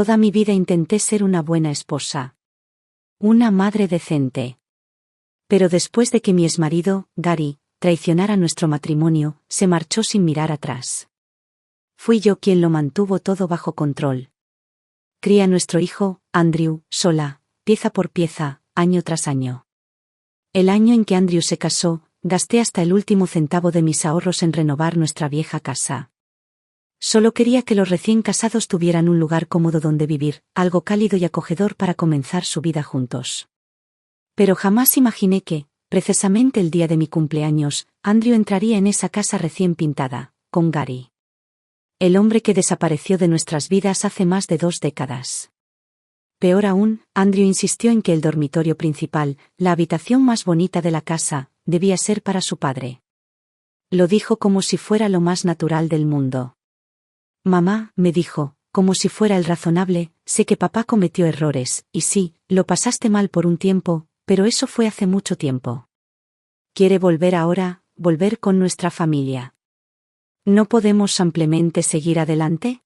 Toda mi vida intenté ser una buena esposa. Una madre decente. Pero después de que mi exmarido, Gary, traicionara nuestro matrimonio, se marchó sin mirar atrás. Fui yo quien lo mantuvo todo bajo control. Crié a nuestro hijo, Andrew, sola, pieza por pieza, año tras año. El año en que Andrew se casó, gasté hasta el último centavo de mis ahorros en renovar nuestra vieja casa. Solo quería que los recién casados tuvieran un lugar cómodo donde vivir, algo cálido y acogedor para comenzar su vida juntos. Pero jamás imaginé que, precisamente el día de mi cumpleaños, Andrew entraría en esa casa recién pintada, con Gary. El hombre que desapareció de nuestras vidas hace más de 2 décadas. Peor aún, Andrew insistió en que el dormitorio principal, la habitación más bonita de la casa, debía ser para su padre. Lo dijo como si fuera lo más natural del mundo. Mamá, me dijo, como si fuera el razonable, sé que papá cometió errores, y sí, lo pasaste mal por un tiempo, pero eso fue hace mucho tiempo. ¿Quiere volver ahora, volver con nuestra familia? ¿No podemos simplemente seguir adelante?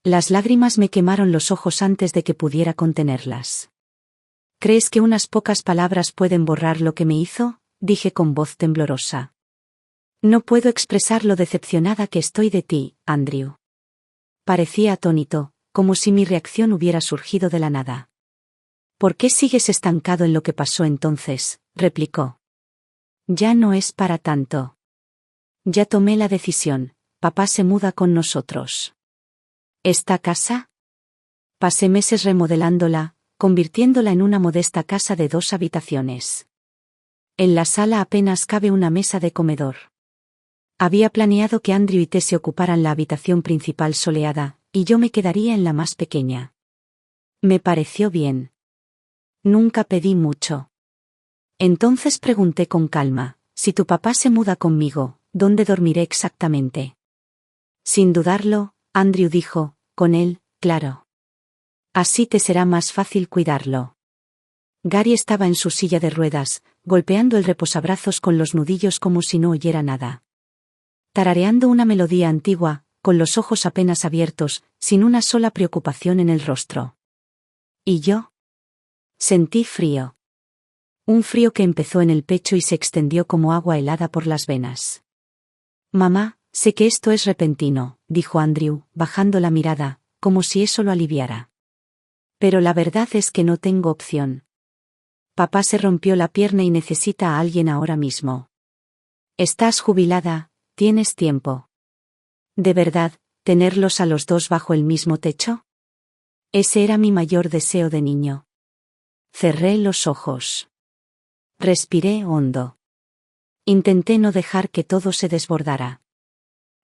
Las lágrimas me quemaron los ojos antes de que pudiera contenerlas. ¿Crees que unas pocas palabras pueden borrar lo que me hizo?, dije con voz temblorosa. No puedo expresar lo decepcionada que estoy de ti, Andrew. Parecía atónito, como si mi reacción hubiera surgido de la nada. ¿Por qué sigues estancado en lo que pasó entonces?, replicó. Ya no es para tanto. Ya tomé la decisión, papá se muda con nosotros. ¿Esta casa? Pasé meses remodelándola, convirtiéndola en una modesta casa de 2 habitaciones. En la sala apenas cabe una mesa de comedor. Había planeado que Andrew y Tess se ocuparan la habitación principal soleada, y yo me quedaría en la más pequeña. Me pareció bien. Nunca pedí mucho. Entonces pregunté con calma, si tu papá se muda conmigo, ¿dónde dormiré exactamente? Sin dudarlo, Andrew dijo, con él, claro. Así te será más fácil cuidarlo. Gary estaba en su silla de ruedas, golpeando el reposabrazos con los nudillos como si no oyera nada. Tarareando una melodía antigua, con los ojos apenas abiertos, sin una sola preocupación en el rostro. ¿Y yo? Sentí frío. Un frío que empezó en el pecho y se extendió como agua helada por las venas. Mamá, sé que esto es repentino, dijo Andrew, bajando la mirada, como si eso lo aliviara. Pero la verdad es que no tengo opción. Papá se rompió la pierna y necesita a alguien ahora mismo. Estás jubilada, tienes tiempo. ¿De verdad, tenerlos a los 2 bajo el mismo techo? Ese era mi mayor deseo de niño. Cerré los ojos. Respiré hondo. Intenté no dejar que todo se desbordara.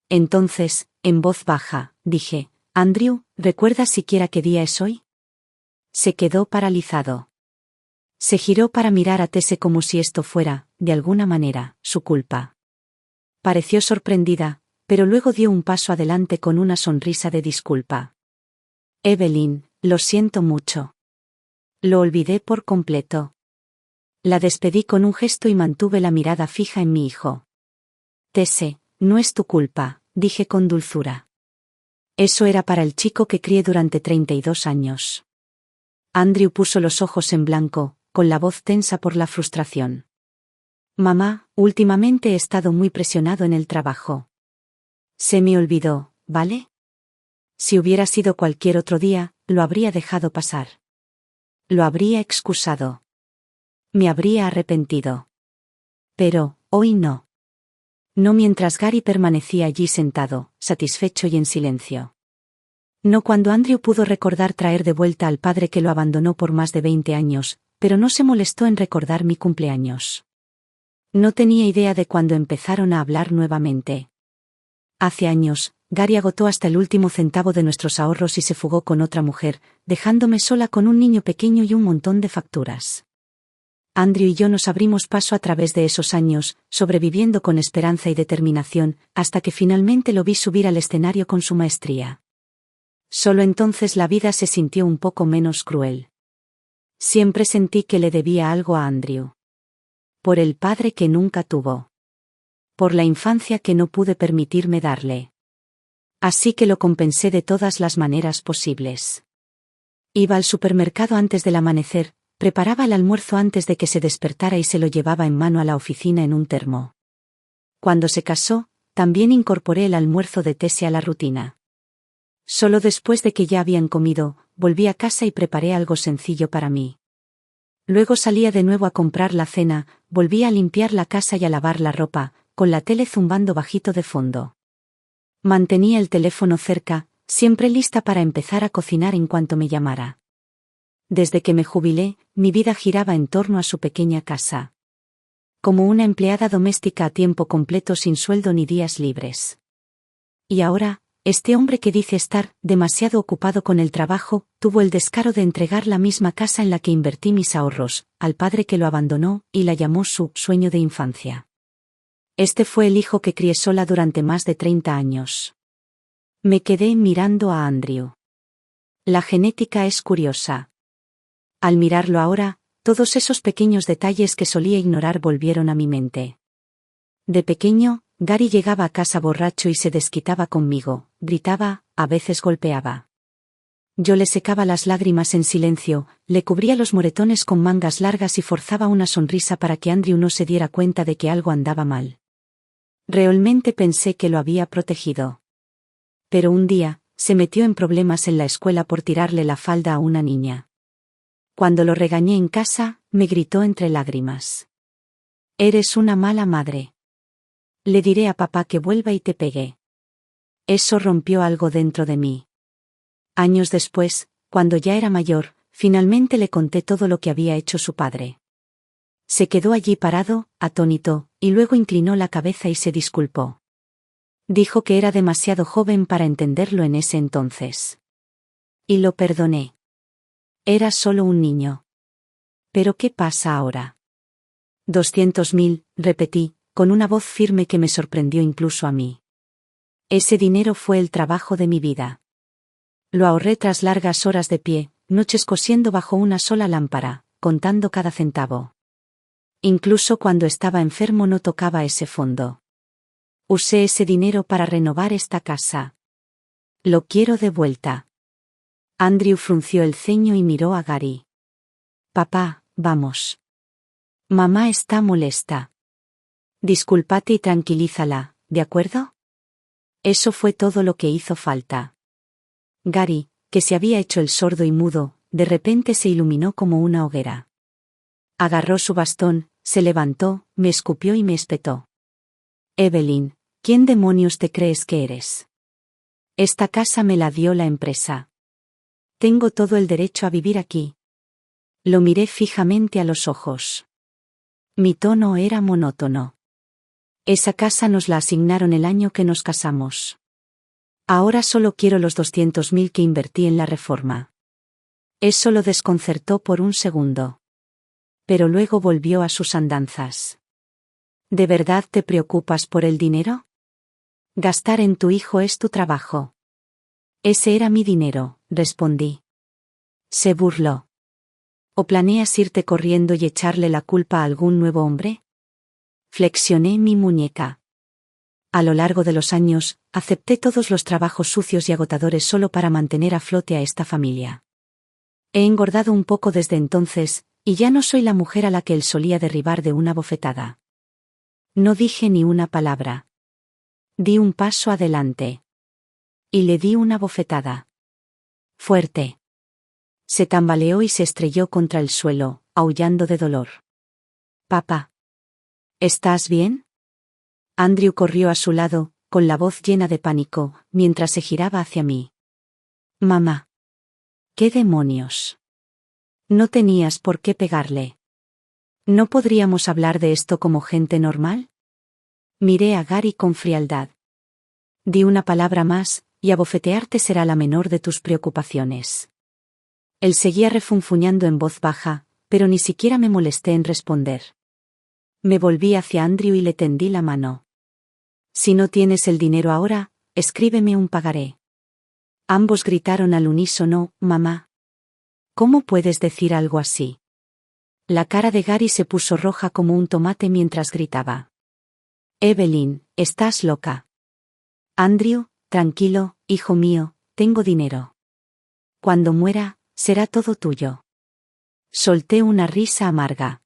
Entonces, en voz baja, dije, Andrew, ¿recuerdas siquiera qué día es hoy? Se quedó paralizado. Se giró para mirar a Tess como si esto fuera, de alguna manera, su culpa. Pareció sorprendida, pero luego dio un paso adelante con una sonrisa de disculpa. Evelyn, lo siento mucho. Lo olvidé por completo. La despedí con un gesto y mantuve la mirada fija en mi hijo. Tess, no es tu culpa, dije con dulzura. Eso era para el chico que crié durante 32 años. Andrew puso los ojos en blanco, con la voz tensa por la frustración. Mamá, últimamente he estado muy presionado en el trabajo. Se me olvidó, ¿vale? Si hubiera sido cualquier otro día, lo habría dejado pasar. Lo habría excusado. Me habría arrepentido. Pero, hoy no. No mientras Gary permanecía allí sentado, satisfecho y en silencio. No cuando Andrew pudo recordar traer de vuelta al padre que lo abandonó por más de 20 años, pero no se molestó en recordar mi cumpleaños. No tenía idea de cuándo empezaron a hablar nuevamente. Hace años, Gary agotó hasta el último centavo de nuestros ahorros y se fugó con otra mujer, dejándome sola con un niño pequeño y un montón de facturas. Andrew y yo nos abrimos paso a través de esos años, sobreviviendo con esperanza y determinación, hasta que finalmente lo vi subir al escenario con su maestría. Solo entonces la vida se sintió un poco menos cruel. Siempre sentí que le debía algo a Andrew. Por el padre que nunca tuvo. Por la infancia que no pude permitirme darle. Así que lo compensé de todas las maneras posibles. Iba al supermercado antes del amanecer, preparaba el almuerzo antes de que se despertara y se lo llevaba en mano a la oficina en un termo. Cuando se casó, también incorporé el almuerzo de Tessie a la rutina. Solo después de que ya habían comido, volví a casa y preparé algo sencillo para mí. Luego salía de nuevo a comprar la cena, volvía a limpiar la casa y a lavar la ropa, con la tele zumbando bajito de fondo. Mantenía el teléfono cerca, siempre lista para empezar a cocinar en cuanto me llamara. Desde que me jubilé, mi vida giraba en torno a su pequeña casa. Como una empleada doméstica a tiempo completo sin sueldo ni días libres. Y ahora, este hombre que dice estar demasiado ocupado con el trabajo, tuvo el descaro de entregar la misma casa en la que invertí mis ahorros, al padre que lo abandonó y la llamó su sueño de infancia. Este fue el hijo que crié sola durante más de 30 años. Me quedé mirando a Andrew. La genética es curiosa. Al mirarlo ahora, todos esos pequeños detalles que solía ignorar volvieron a mi mente. De pequeño, Gary llegaba a casa borracho y se desquitaba conmigo, gritaba, a veces golpeaba. Yo le secaba las lágrimas en silencio, le cubría los moretones con mangas largas y forzaba una sonrisa para que Andrew no se diera cuenta de que algo andaba mal. Realmente pensé que lo había protegido. Pero un día, se metió en problemas en la escuela por tirarle la falda a una niña. Cuando lo regañé en casa, me gritó entre lágrimas. «Eres una mala madre. Le diré a papá que vuelva y te pegue». Eso rompió algo dentro de mí. Años después, cuando ya era mayor, finalmente le conté todo lo que había hecho su padre. Se quedó allí parado, atónito, y luego inclinó la cabeza y se disculpó. Dijo que era demasiado joven para entenderlo en ese entonces. Y lo perdoné. Era solo un niño. ¿Pero qué pasa ahora? 200.000, repetí, con una voz firme que me sorprendió incluso a mí. Ese dinero fue el trabajo de mi vida. Lo ahorré tras largas horas de pie, noches cosiendo bajo una sola lámpara, contando cada centavo. Incluso cuando estaba enfermo no tocaba ese fondo. Usé ese dinero para renovar esta casa. Lo quiero de vuelta. Andrew frunció el ceño y miró a Gary. Papá, vamos. Mamá está molesta. Discúlpate y tranquilízala, ¿de acuerdo? Eso fue todo lo que hizo falta. Gary, que se había hecho el sordo y mudo, de repente se iluminó como una hoguera. Agarró su bastón, se levantó, me escupió y me espetó. Evelyn, ¿quién demonios te crees que eres? Esta casa me la dio la empresa. Tengo todo el derecho a vivir aquí. Lo miré fijamente a los ojos. Mi tono era monótono. Esa casa nos la asignaron el año que nos casamos. Ahora solo quiero los 200.000 que invertí en la reforma. Eso lo desconcertó por un segundo. Pero luego volvió a sus andanzas. ¿De verdad te preocupas por el dinero? Gastar en tu hijo es tu trabajo. Ese era mi dinero, respondí. Se burló. ¿O planeas irte corriendo y echarle la culpa a algún nuevo hombre? Flexioné mi muñeca. A lo largo de los años, acepté todos los trabajos sucios y agotadores solo para mantener a flote a esta familia. He engordado un poco desde entonces, y ya no soy la mujer a la que él solía derribar de una bofetada. No dije ni una palabra. Di un paso adelante. Y le di una bofetada. Fuerte. Se tambaleó y se estrelló contra el suelo, aullando de dolor. Papá. ¿Estás bien? Andrew corrió a su lado, con la voz llena de pánico, mientras se giraba hacia mí. Mamá. ¿Qué demonios? No tenías por qué pegarle. ¿No podríamos hablar de esto como gente normal? Miré a Gary con frialdad. Di una palabra más, y abofetearte será la menor de tus preocupaciones. Él seguía refunfuñando en voz baja, pero ni siquiera me molesté en responder. Me volví hacia Andrew y le tendí la mano. Si no tienes el dinero ahora, escríbeme un pagaré. Ambos gritaron al unísono, mamá. ¿Cómo puedes decir algo así? La cara de Gary se puso roja como un tomate mientras gritaba. Evelyn, estás loca. Andrew, tranquilo, hijo mío, tengo dinero. Cuando muera, Será todo tuyo. Solté una risa amarga.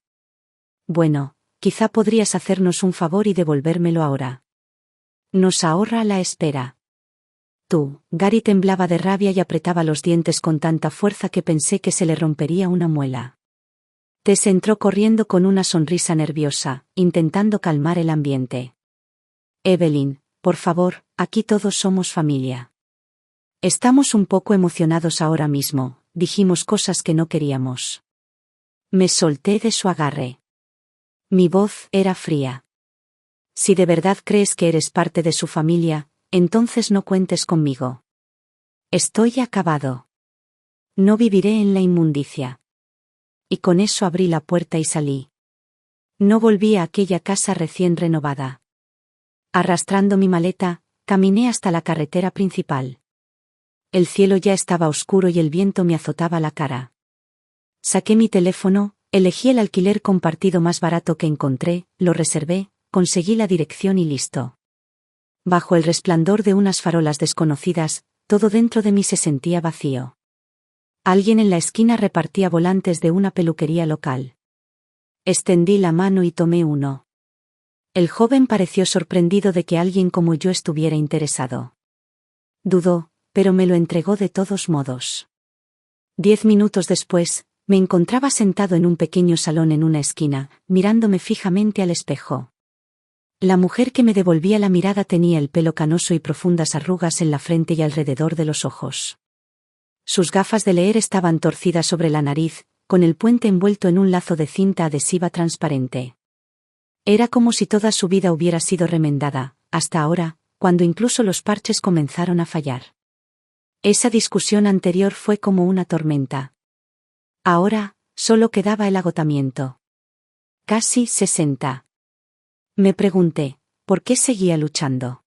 Bueno, quizá podrías hacernos un favor y devolvérmelo ahora. Nos ahorra la espera. Gary temblaba de rabia y apretaba los dientes con tanta fuerza que pensé que se le rompería una muela. Tess entró corriendo con una sonrisa nerviosa, intentando calmar el ambiente. Evelyn, por favor, aquí todos somos familia. Estamos un poco emocionados ahora mismo, dijimos cosas que no queríamos. Me solté de su agarre. Mi voz era fría. Si de verdad crees que eres parte de su familia, entonces no cuentes conmigo. Estoy acabado. No viviré en la inmundicia. Y con eso abrí la puerta y salí. No volví a aquella casa recién renovada. Arrastrando mi maleta, caminé hasta la carretera principal. El cielo ya estaba oscuro y el viento me azotaba la cara. Saqué mi teléfono, elegí el alquiler compartido más barato que encontré, lo reservé, conseguí la dirección y listo. Bajo el resplandor de unas farolas desconocidas, todo dentro de mí se sentía vacío. Alguien en la esquina repartía volantes de una peluquería local. Extendí la mano y tomé uno. El joven pareció sorprendido de que alguien como yo estuviera interesado. Dudó, pero me lo entregó de todos modos. 10 minutos después, me encontraba sentado en un pequeño salón en una esquina, mirándome fijamente al espejo. La mujer que me devolvía la mirada tenía el pelo canoso y profundas arrugas en la frente y alrededor de los ojos. Sus gafas de leer estaban torcidas sobre la nariz, con el puente envuelto en un lazo de cinta adhesiva transparente. Era como si toda su vida hubiera sido remendada, hasta ahora, cuando incluso los parches comenzaron a fallar. Esa discusión anterior fue como una tormenta. Ahora, solo quedaba el agotamiento. Casi 60. Me pregunté, ¿por qué seguía luchando?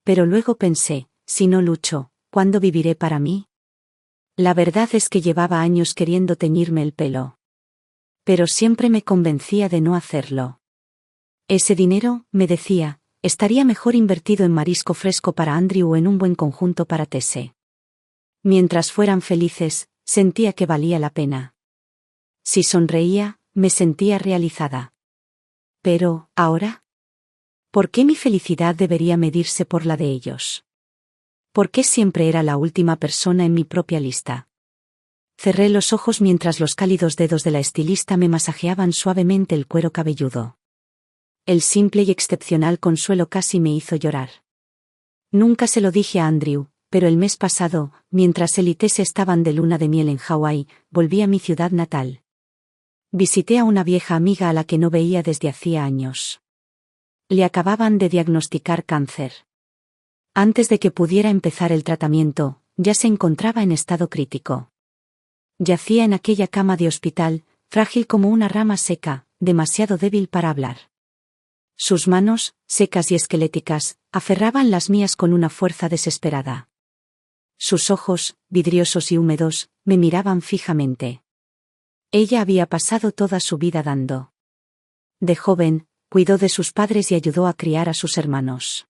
Pero luego pensé, si no lucho, ¿cuándo viviré para mí? La verdad es que llevaba años queriendo teñirme el pelo. Pero siempre me convencía de no hacerlo. Ese dinero, me decía, estaría mejor invertido en marisco fresco para Andrew o en un buen conjunto para Tesse. Mientras fueran felices, sentía que valía la pena. Si sonreía, me sentía realizada. Pero, ¿ahora? ¿Por qué mi felicidad debería medirse por la de ellos? ¿Por qué siempre era la última persona en mi propia lista? Cerré los ojos mientras los cálidos dedos de la estilista me masajeaban suavemente el cuero cabelludo. El simple y excepcional consuelo casi me hizo llorar. Nunca se lo dije a Andrew, pero el mes pasado, mientras él y Tess estaban de luna de miel en Hawái, volví a mi ciudad natal. Visité a una vieja amiga a la que no veía desde hacía años. Le acababan de diagnosticar cáncer. Antes de que pudiera empezar el tratamiento, ya se encontraba en estado crítico. Yacía en aquella cama de hospital, frágil como una rama seca, demasiado débil para hablar. Sus manos, secas y esqueléticas, aferraban las mías con una fuerza desesperada. Sus ojos, vidriosos y húmedos, me miraban fijamente. Ella había pasado toda su vida dando. De joven, cuidó de sus padres y ayudó a criar a sus hermanos.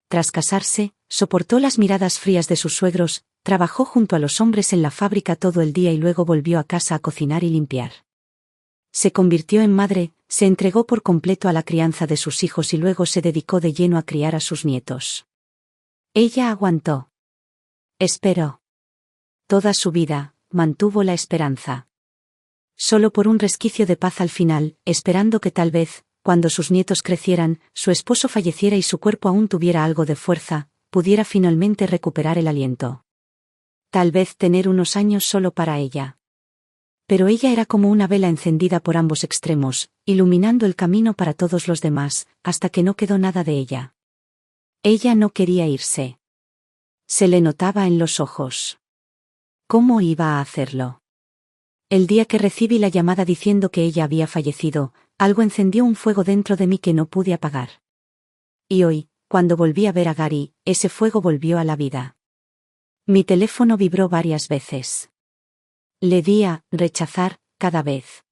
Tras casarse, soportó las miradas frías de sus suegros, trabajó junto a los hombres en la fábrica todo el día y luego volvió a casa a cocinar y limpiar. Se convirtió en madre, se entregó por completo a la crianza de sus hijos y luego se dedicó de lleno a criar a sus nietos. Ella aguantó. Esperó. Toda su vida, mantuvo la esperanza. Solo por un resquicio de paz al final, esperando que tal vez, cuando sus nietos crecieran, su esposo falleciera y su cuerpo aún tuviera algo de fuerza, pudiera finalmente recuperar el aliento. Tal vez tener unos años solo para ella. Pero ella era como una vela encendida por ambos extremos, iluminando el camino para todos los demás, hasta que no quedó nada de ella. Ella no quería irse. Se le notaba en los ojos. ¿Cómo iba a hacerlo? El día que recibí la llamada diciendo que ella había fallecido, algo encendió un fuego dentro de mí que no pude apagar. Y hoy, cuando volví a ver a Gary, ese fuego volvió a la vida. Mi teléfono vibró varias veces. Le di a rechazar cada vez.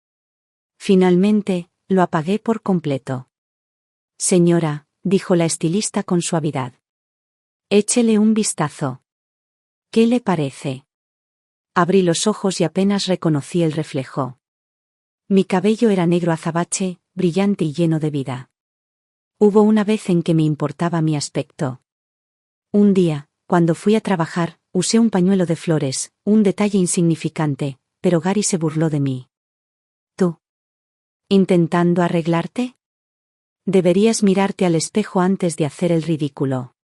Finalmente, lo apagué por completo. Señora, dijo la estilista con suavidad. Échele un vistazo. ¿Qué le parece? Abrí los ojos y apenas reconocí el reflejo. Mi cabello era negro azabache, brillante y lleno de vida. Hubo una vez en que me importaba mi aspecto. Un día, cuando fui a trabajar, usé un pañuelo de flores, un detalle insignificante, pero Gary se burló de mí. ¿Tú? ¿Intentando arreglarte? Deberías mirarte al espejo antes de hacer el ridículo.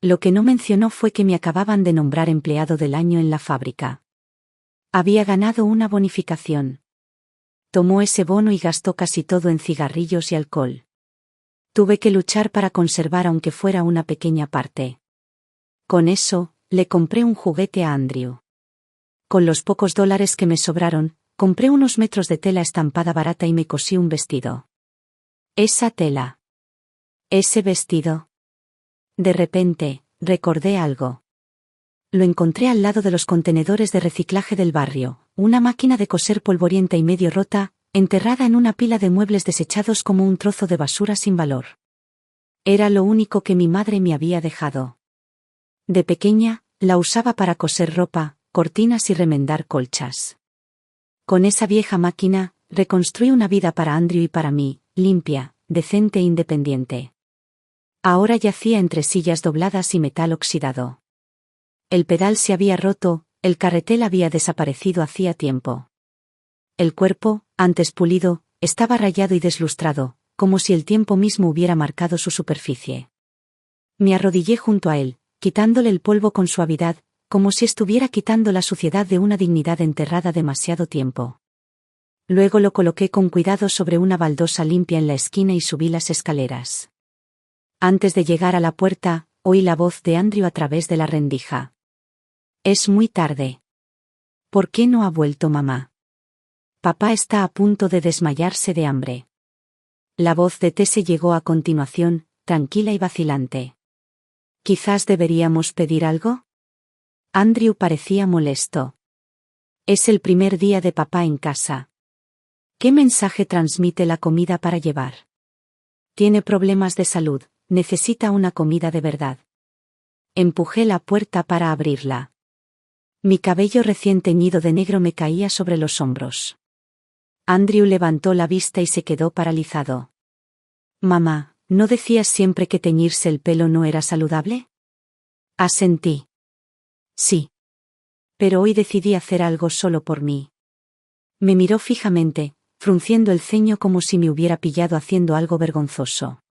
Lo que no mencionó fue que me acababan de nombrar empleado del año en la fábrica. Había ganado una bonificación. Tomó ese bono y gastó casi todo en cigarrillos y alcohol. Tuve que luchar para conservar aunque fuera una pequeña parte. Con eso, le compré un juguete a Andrew. Con los pocos dólares que me sobraron, compré unos metros de tela estampada barata y me cosí un vestido. Esa tela. Ese vestido. De repente, recordé algo. Lo encontré al lado de los contenedores de reciclaje del barrio, una máquina de coser polvorienta y medio rota, enterrada en una pila de muebles desechados como un trozo de basura sin valor. Era lo único que mi madre me había dejado. De pequeña, la usaba para coser ropa, cortinas y remendar colchas. Con esa vieja máquina, reconstruí una vida para Andrew y para mí, limpia, decente e independiente. Ahora yacía entre sillas dobladas y metal oxidado. El pedal se había roto, el carretel había desaparecido hacía tiempo. El cuerpo, antes pulido, estaba rayado y deslustrado, como si el tiempo mismo hubiera marcado su superficie. Me arrodillé junto a él, quitándole el polvo con suavidad, como si estuviera quitando la suciedad de una dignidad enterrada demasiado tiempo. Luego lo coloqué con cuidado sobre una baldosa limpia en la esquina y subí las escaleras. Antes de llegar a la puerta, oí la voz de Andrew a través de la rendija. Es muy tarde. ¿Por qué no ha vuelto mamá? Papá está a punto de desmayarse de hambre. La voz de Tese llegó a continuación, tranquila y vacilante. ¿Quizás deberíamos pedir algo? Andrew parecía molesto. Es el primer día de papá en casa. ¿Qué mensaje transmite la comida para llevar? Tiene problemas de salud, necesita una comida de verdad. Empujé la puerta para abrirla. Mi cabello recién teñido de negro me caía sobre los hombros. Andrew levantó la vista y se quedó paralizado. Mamá, ¿no decías siempre que teñirse el pelo no era saludable? Asentí. Sí. Pero hoy decidí hacer algo solo por mí. Me miró fijamente, frunciendo el ceño como si me hubiera pillado haciendo algo vergonzoso.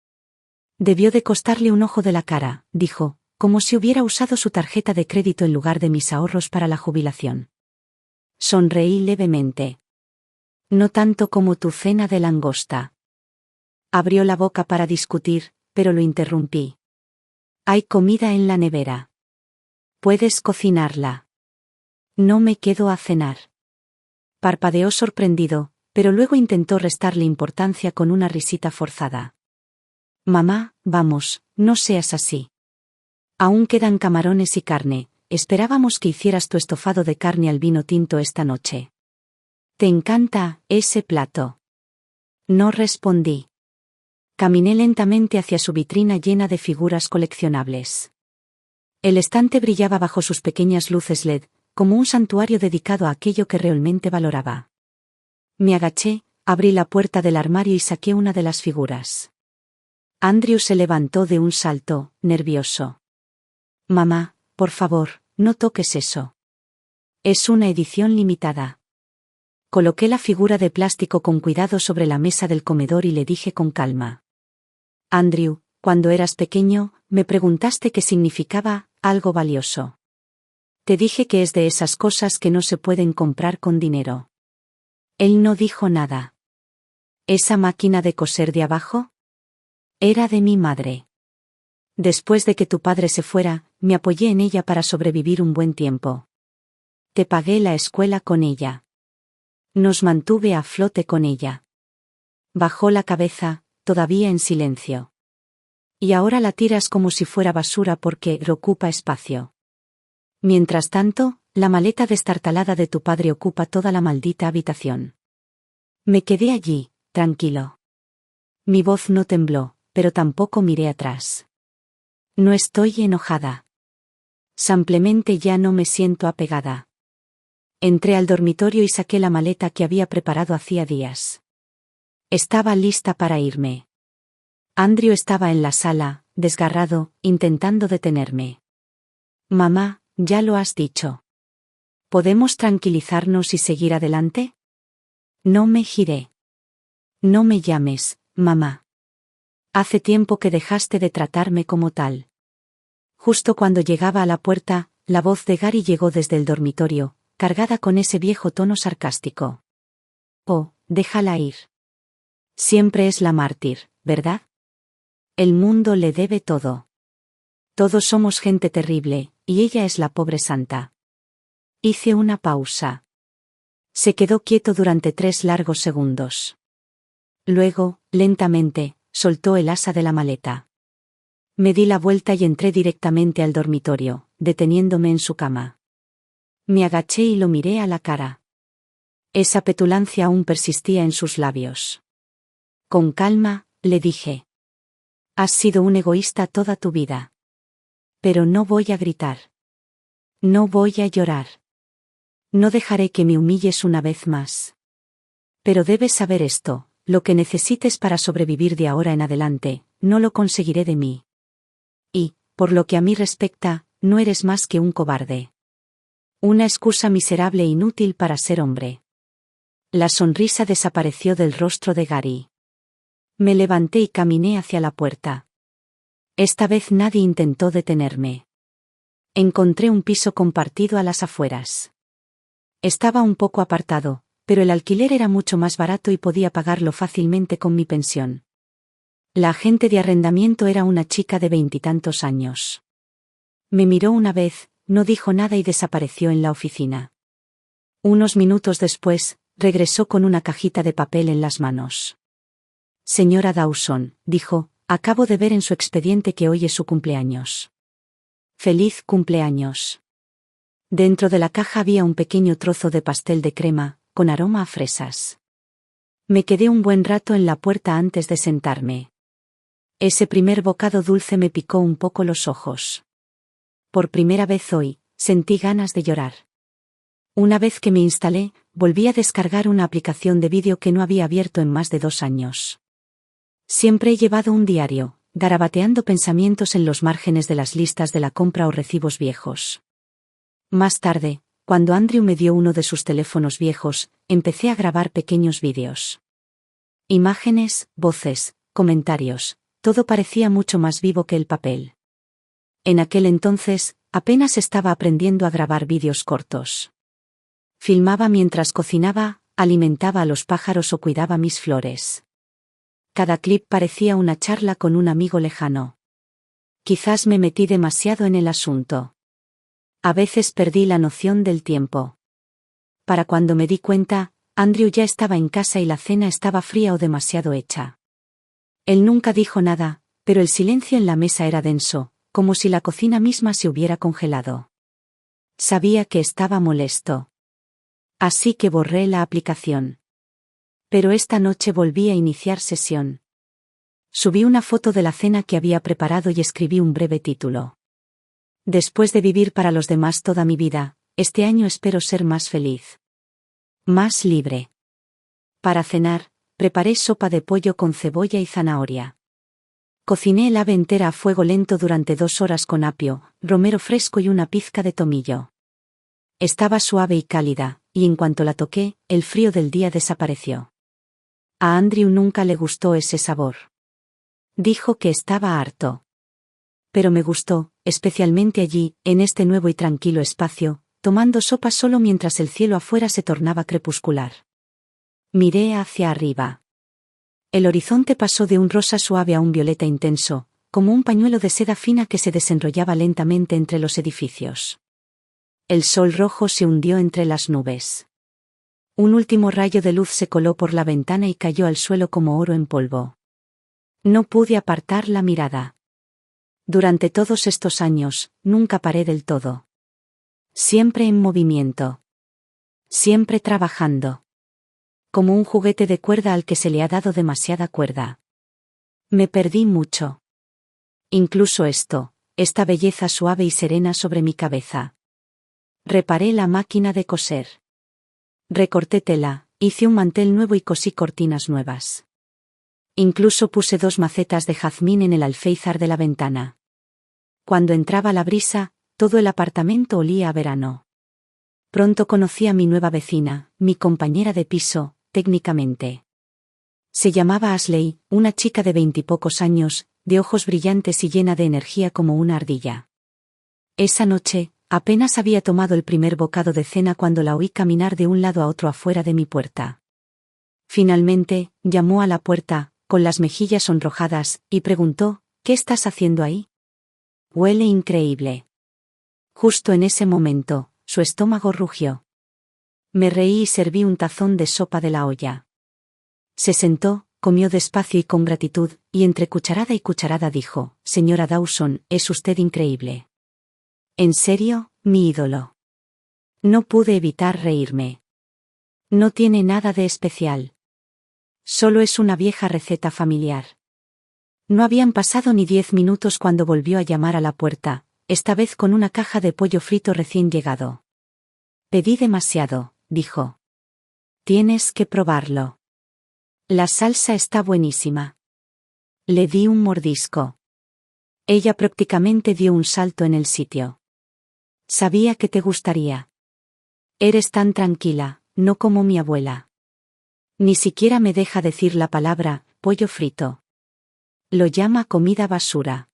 Debió de costarle un ojo de la cara, dijo, como si hubiera usado su tarjeta de crédito en lugar de mis ahorros para la jubilación. Sonreí levemente. No tanto como tu cena de langosta. Abrió la boca para discutir, pero lo interrumpí. Hay comida en la nevera. Puedes cocinarla. No me quedo a cenar. Parpadeó sorprendido, pero luego intentó restarle importancia con una risita forzada. Mamá, vamos, no seas así. Aún quedan camarones y carne, esperábamos que hicieras tu estofado de carne al vino tinto esta noche. ¿Te encanta ese plato? No respondí. Caminé lentamente hacia su vitrina llena de figuras coleccionables. El estante brillaba bajo sus pequeñas luces LED, como un santuario dedicado a aquello que realmente valoraba. Me agaché, abrí la puerta del armario y saqué una de las figuras. Andrew se levantó de un salto, nervioso. Mamá, por favor, no toques eso. Es una edición limitada. Coloqué la figura de plástico con cuidado sobre la mesa del comedor y le dije con calma. Andrew, cuando eras pequeño, me preguntaste qué significaba algo valioso. Te dije que es de esas cosas que no se pueden comprar con dinero. Él no dijo nada. ¿Esa máquina de coser de abajo? Era de mi madre. Después de que tu padre se fuera, me apoyé en ella para sobrevivir un buen tiempo. Te pagué la escuela con ella. Nos mantuve a flote con ella. Bajó la cabeza, todavía en silencio. Y ahora la tiras como si fuera basura porque ocupa espacio. Mientras tanto, la maleta destartalada de tu padre ocupa toda la maldita habitación. Me quedé allí, tranquilo. Mi voz no tembló, pero tampoco miré atrás. No estoy enojada. Simplemente ya no me siento apegada. Entré al dormitorio y saqué la maleta que había preparado hacía días. Estaba lista para irme. Andrew estaba en la sala, desgarrado, intentando detenerme. Mamá, ya lo has dicho. ¿Podemos tranquilizarnos y seguir adelante? No me giré. No me llames, mamá. Hace tiempo que dejaste de tratarme como tal. Justo cuando llegaba a la puerta, la voz de Gary llegó desde el dormitorio, cargada con ese viejo tono sarcástico. Oh, déjala ir. Siempre es la mártir, ¿verdad? El mundo le debe todo. Todos somos gente terrible, y ella es la pobre santa. Hice una pausa. Se quedó quieto durante 3 largos segundos. Luego, lentamente, soltó el asa de la maleta. Me di la vuelta y entré directamente al dormitorio, deteniéndome en su cama. Me agaché y lo miré a la cara. Esa petulancia aún persistía en sus labios. Con calma, le dije. Has sido un egoísta toda tu vida. Pero no voy a gritar. No voy a llorar. No dejaré que me humilles una vez más. Pero debes saber esto, lo que necesites para sobrevivir de ahora en adelante, no lo conseguiré de mí. Y, por lo que a mí respecta, no eres más que un cobarde. Una excusa miserable e inútil para ser hombre. La sonrisa desapareció del rostro de Gary. Me levanté y caminé hacia la puerta. Esta vez nadie intentó detenerme. Encontré un piso compartido a las afueras. Estaba un poco apartado, pero el alquiler era mucho más barato y podía pagarlo fácilmente con mi pensión. La agente de arrendamiento era una chica de 20 y tantos años. Me miró una vez, no dijo nada y desapareció en la oficina. Unos minutos después, regresó con una cajita de papel en las manos. Señora Dawson, dijo, acabo de ver en su expediente que hoy es su cumpleaños. ¡Feliz cumpleaños! Dentro de la caja había un pequeño trozo de pastel de crema, con aroma a fresas. Me quedé un buen rato en la puerta antes de sentarme. Ese primer bocado dulce me picó un poco los ojos. Por primera vez hoy, sentí ganas de llorar. Una vez que me instalé, volví a descargar una aplicación de vídeo que no había abierto en más de 2 años. Siempre he llevado un diario, garabateando pensamientos en los márgenes de las listas de la compra o recibos viejos. Más tarde, cuando Andrew me dio uno de sus teléfonos viejos, empecé a grabar pequeños vídeos. Imágenes, voces, comentarios, todo parecía mucho más vivo que el papel. En aquel entonces, apenas estaba aprendiendo a grabar vídeos cortos. Filmaba mientras cocinaba, alimentaba a los pájaros o cuidaba mis flores. Cada clip parecía una charla con un amigo lejano. Quizás me metí demasiado en el asunto. A veces perdí la noción del tiempo. Para cuando me di cuenta, Andrew ya estaba en casa y la cena estaba fría o demasiado hecha. Él nunca dijo nada, pero el silencio en la mesa era denso, como si la cocina misma se hubiera congelado. Sabía que estaba molesto. Así que borré la aplicación. Pero esta noche volví a iniciar sesión. Subí una foto de la cena que había preparado y escribí un breve título. Después de vivir para los demás toda mi vida, este año espero ser más feliz. Más libre. Para cenar, preparé sopa de pollo con cebolla y zanahoria. Cociné el ave entera a fuego lento durante 2 horas con apio, romero fresco y una pizca de tomillo. Estaba suave y cálida, y en cuanto la toqué, el frío del día desapareció. A Andrew nunca le gustó ese sabor. Dijo que estaba harto. Pero me gustó, especialmente allí, en este nuevo y tranquilo espacio, tomando sopa solo mientras el cielo afuera se tornaba crepuscular. Miré hacia arriba. El horizonte pasó de un rosa suave a un violeta intenso, como un pañuelo de seda fina que se desenrollaba lentamente entre los edificios. El sol rojo se hundió entre las nubes. Un último rayo de luz se coló por la ventana y cayó al suelo como oro en polvo. No pude apartar la mirada. Durante todos estos años, nunca paré del todo. Siempre en movimiento. Siempre trabajando. Como un juguete de cuerda al que se le ha dado demasiada cuerda. Me perdí mucho. Incluso esta belleza suave y serena sobre mi cabeza. Reparé la máquina de coser. Recorté tela, hice un mantel nuevo y cosí cortinas nuevas. Incluso puse 2 macetas de jazmín en el alféizar de la ventana. Cuando entraba la brisa, todo el apartamento olía a verano. Pronto conocí a mi nueva vecina, mi compañera de piso, técnicamente. Se llamaba Ashley, una chica de 20 y pocos años, de ojos brillantes y llena de energía como una ardilla. Esa noche, apenas había tomado el primer bocado de cena cuando la oí caminar de un lado a otro afuera de mi puerta. Finalmente, llamó a la puerta, con las mejillas sonrojadas, y preguntó, ¿qué estás haciendo ahí? Huele increíble. Justo en ese momento, su estómago rugió. Me reí y serví un tazón de sopa de la olla. Se sentó, comió despacio y con gratitud, y entre cucharada y cucharada dijo, «Señora Dawson, es usted increíble». «¿En serio, mi ídolo?» No pude evitar reírme. No tiene nada de especial. Solo es una vieja receta familiar. No habían pasado ni 10 minutos cuando volvió a llamar a la puerta, esta vez con una caja de pollo frito recién llegado. «Pedí demasiado», dijo. «Tienes que probarlo. La salsa está buenísima». Le di un mordisco. Ella prácticamente dio un salto en el sitio. «Sabía que te gustaría. Eres tan tranquila, no como mi abuela. Ni siquiera me deja decir la palabra, pollo frito. Lo llama comida basura».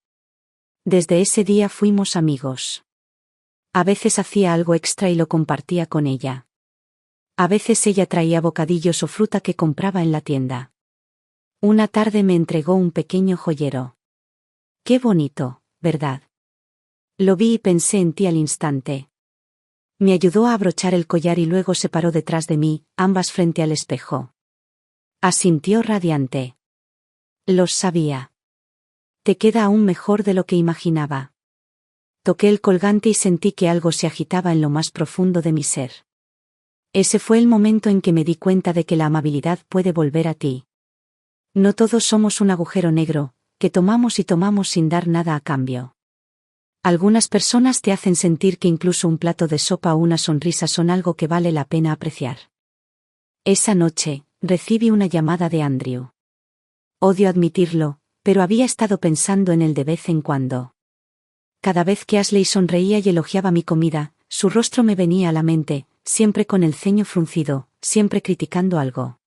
Desde ese día fuimos amigos. A veces hacía algo extra y lo compartía con ella. A veces ella traía bocadillos o fruta que compraba en la tienda. Una tarde me entregó un pequeño joyero. Qué bonito, ¿verdad? Lo vi y pensé en ti al instante. Me ayudó a abrochar el collar y luego se paró detrás de mí, ambas frente al espejo. Asintió radiante. Lo sabía. Te queda aún mejor de lo que imaginaba. Toqué el colgante y sentí que algo se agitaba en lo más profundo de mi ser. Ese fue el momento en que me di cuenta de que la amabilidad puede volver a ti. No todos somos un agujero negro, que tomamos y tomamos sin dar nada a cambio. Algunas personas te hacen sentir que incluso un plato de sopa o una sonrisa son algo que vale la pena apreciar. Esa noche, recibí una llamada de Andrew. Odio admitirlo, pero había estado pensando en él de vez en cuando. Cada vez que Ashley sonreía y elogiaba mi comida, su rostro me venía a la mente, siempre con el ceño fruncido, siempre criticando algo.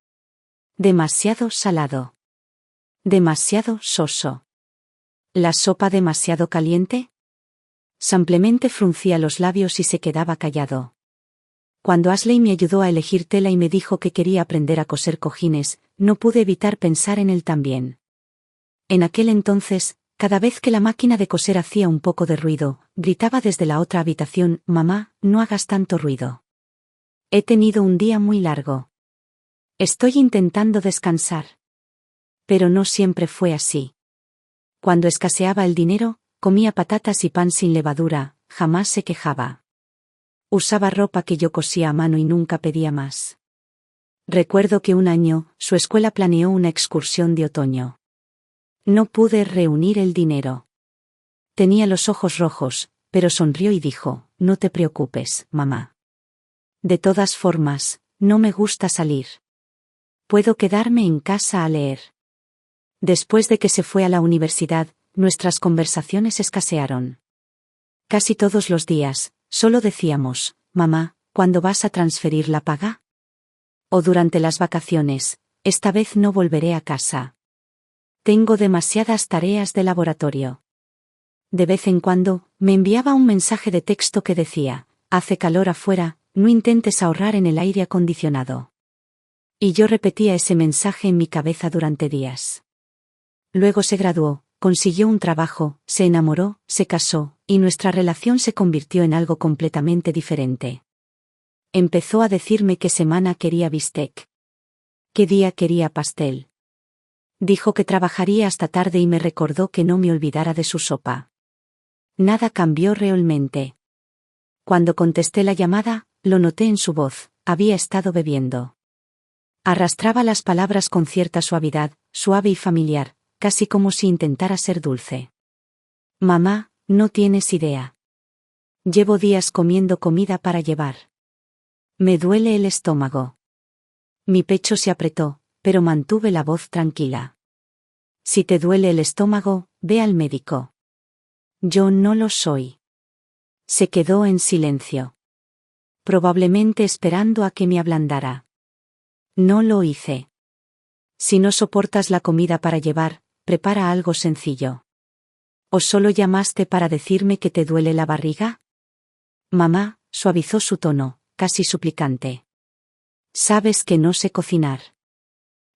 Demasiado salado. Demasiado soso. ¿La sopa demasiado caliente? Simplemente fruncía los labios y se quedaba callado. Cuando Ashley me ayudó a elegir tela y me dijo que quería aprender a coser cojines, no pude evitar pensar en él también. En aquel entonces, cada vez que la máquina de coser hacía un poco de ruido, gritaba desde la otra habitación, «Mamá, no hagas tanto ruido. He tenido un día muy largo. Estoy intentando descansar». Pero no siempre fue así. Cuando escaseaba el dinero, comía patatas y pan sin levadura, jamás se quejaba. Usaba ropa que yo cosía a mano y nunca pedía más. Recuerdo que un año, su escuela planeó una excursión de otoño. No pude reunir el dinero. Tenía los ojos rojos, pero sonrió y dijo, «No te preocupes, mamá. De todas formas, no me gusta salir. Puedo quedarme en casa a leer». Después de que se fue a la universidad, nuestras conversaciones escasearon. Casi todos los días, solo decíamos, «Mamá, ¿cuándo vas a transferir la paga?» O durante las vacaciones, «Esta vez no volveré a casa. Tengo demasiadas tareas de laboratorio». De vez en cuando, me enviaba un mensaje de texto que decía, «Hace calor afuera, no intentes ahorrar en el aire acondicionado». Y yo repetía ese mensaje en mi cabeza durante días. Luego se graduó, consiguió un trabajo, se enamoró, se casó, y nuestra relación se convirtió en algo completamente diferente. Empezó a decirme qué semana quería bistec. Qué día quería pastel. Dijo que trabajaría hasta tarde y me recordó que no me olvidara de su sopa. Nada cambió realmente. Cuando contesté la llamada, lo noté en su voz, había estado bebiendo. Arrastraba las palabras con cierta suavidad, suave y familiar, casi como si intentara ser dulce. «Mamá, no tienes idea. Llevo días comiendo comida para llevar. Me duele el estómago. Mi pecho se apretó, pero mantuve la voz tranquila. Si te duele el estómago, ve al médico. Yo no lo soy. Se quedó en silencio. Probablemente esperando a que me ablandara. No lo hice. Si no soportas la comida para llevar, prepara algo sencillo. ¿O solo llamaste para decirme que te duele la barriga? Mamá, suavizó su tono, casi suplicante. Sabes que no sé cocinar.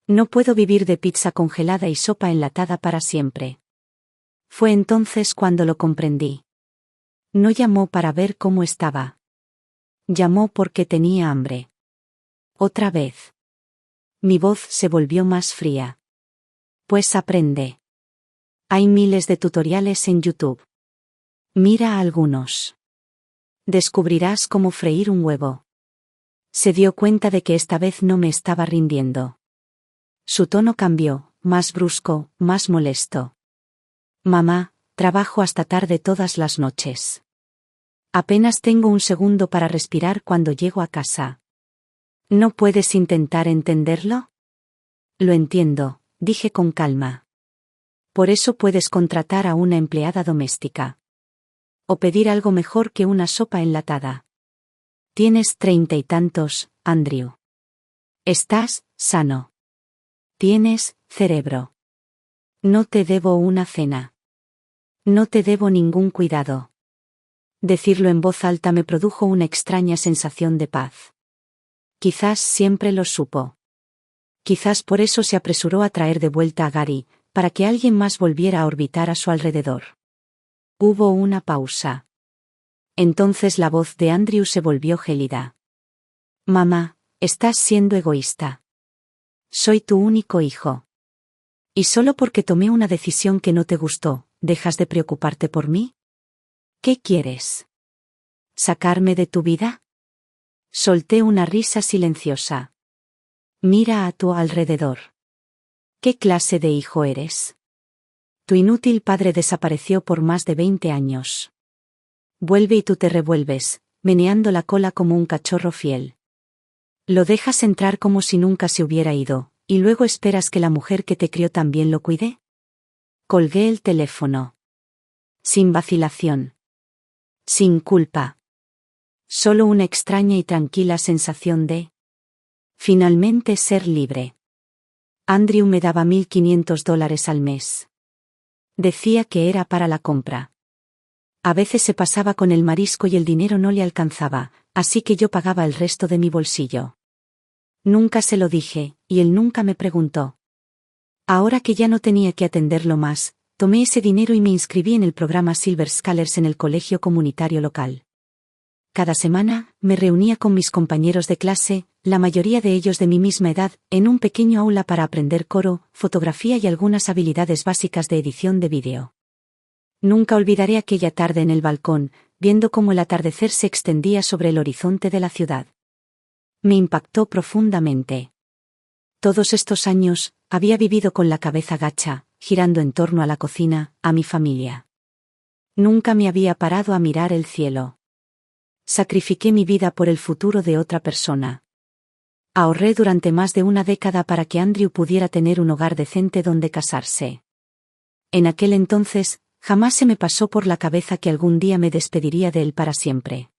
No puedo vivir de pizza congelada y sopa enlatada para siempre. Fue entonces cuando lo comprendí. No llamó para ver cómo estaba. Llamó porque tenía hambre. Otra vez. Mi voz se volvió más fría. Pues aprende. Hay miles de tutoriales en YouTube. Mira algunos. Descubrirás cómo freír un huevo. Se dio cuenta de que esta vez no me estaba rindiendo. Su tono cambió, más brusco, más molesto. Mamá, trabajo hasta tarde todas las noches. Apenas tengo un segundo para respirar cuando llego a casa. ¿No puedes intentar entenderlo? Lo entiendo, dije con calma. Por eso puedes contratar a una empleada doméstica. O pedir algo mejor que una sopa enlatada. Tienes 30 y tantos, Andrew. Estás sano. Tienes cerebro. No te debo una cena. No te debo ningún cuidado. Decirlo en voz alta me produjo una extraña sensación de paz. Quizás siempre lo supo. Quizás por eso se apresuró a traer de vuelta a Gary, para que alguien más volviera a orbitar a su alrededor. Hubo una pausa. Entonces la voz de Andrew se volvió gélida. Mamá, estás siendo egoísta. Soy tu único hijo. ¿Y solo porque tomé una decisión que no te gustó, dejas de preocuparte por mí? ¿Qué quieres? ¿Sacarme de tu vida? Solté una risa silenciosa. Mira a tu alrededor. ¿Qué clase de hijo eres? Tu inútil padre desapareció por más de 20 años. Vuelve y tú te revuelves, meneando la cola como un cachorro fiel. Lo dejas entrar como si nunca se hubiera ido, y luego esperas que la mujer que te crió también lo cuide. Colgué el teléfono. Sin vacilación. Sin culpa. Solo una extraña y tranquila sensación de finalmente ser libre. Andrew me daba $1.500 al mes. Decía que era para la compra. A veces se pasaba con el marisco y el dinero no le alcanzaba, así que yo pagaba el resto de mi bolsillo. Nunca se lo dije, y él nunca me preguntó. Ahora que ya no tenía que atenderlo más, tomé ese dinero y me inscribí en el programa Silver Scholars en el colegio comunitario local. Cada semana, me reunía con mis compañeros de clase, la mayoría de ellos de mi misma edad, en un pequeño aula para aprender coro, fotografía y algunas habilidades básicas de edición de vídeo. Nunca olvidaré aquella tarde en el balcón, viendo cómo el atardecer se extendía sobre el horizonte de la ciudad. Me impactó profundamente. Todos estos años, había vivido con la cabeza gacha, girando en torno a la cocina, a mi familia. Nunca me había parado a mirar el cielo. Sacrifiqué mi vida por el futuro de otra persona. Ahorré durante más de una década para que Andrew pudiera tener un hogar decente donde casarse. En aquel entonces, jamás se me pasó por la cabeza que algún día me despediría de él para siempre.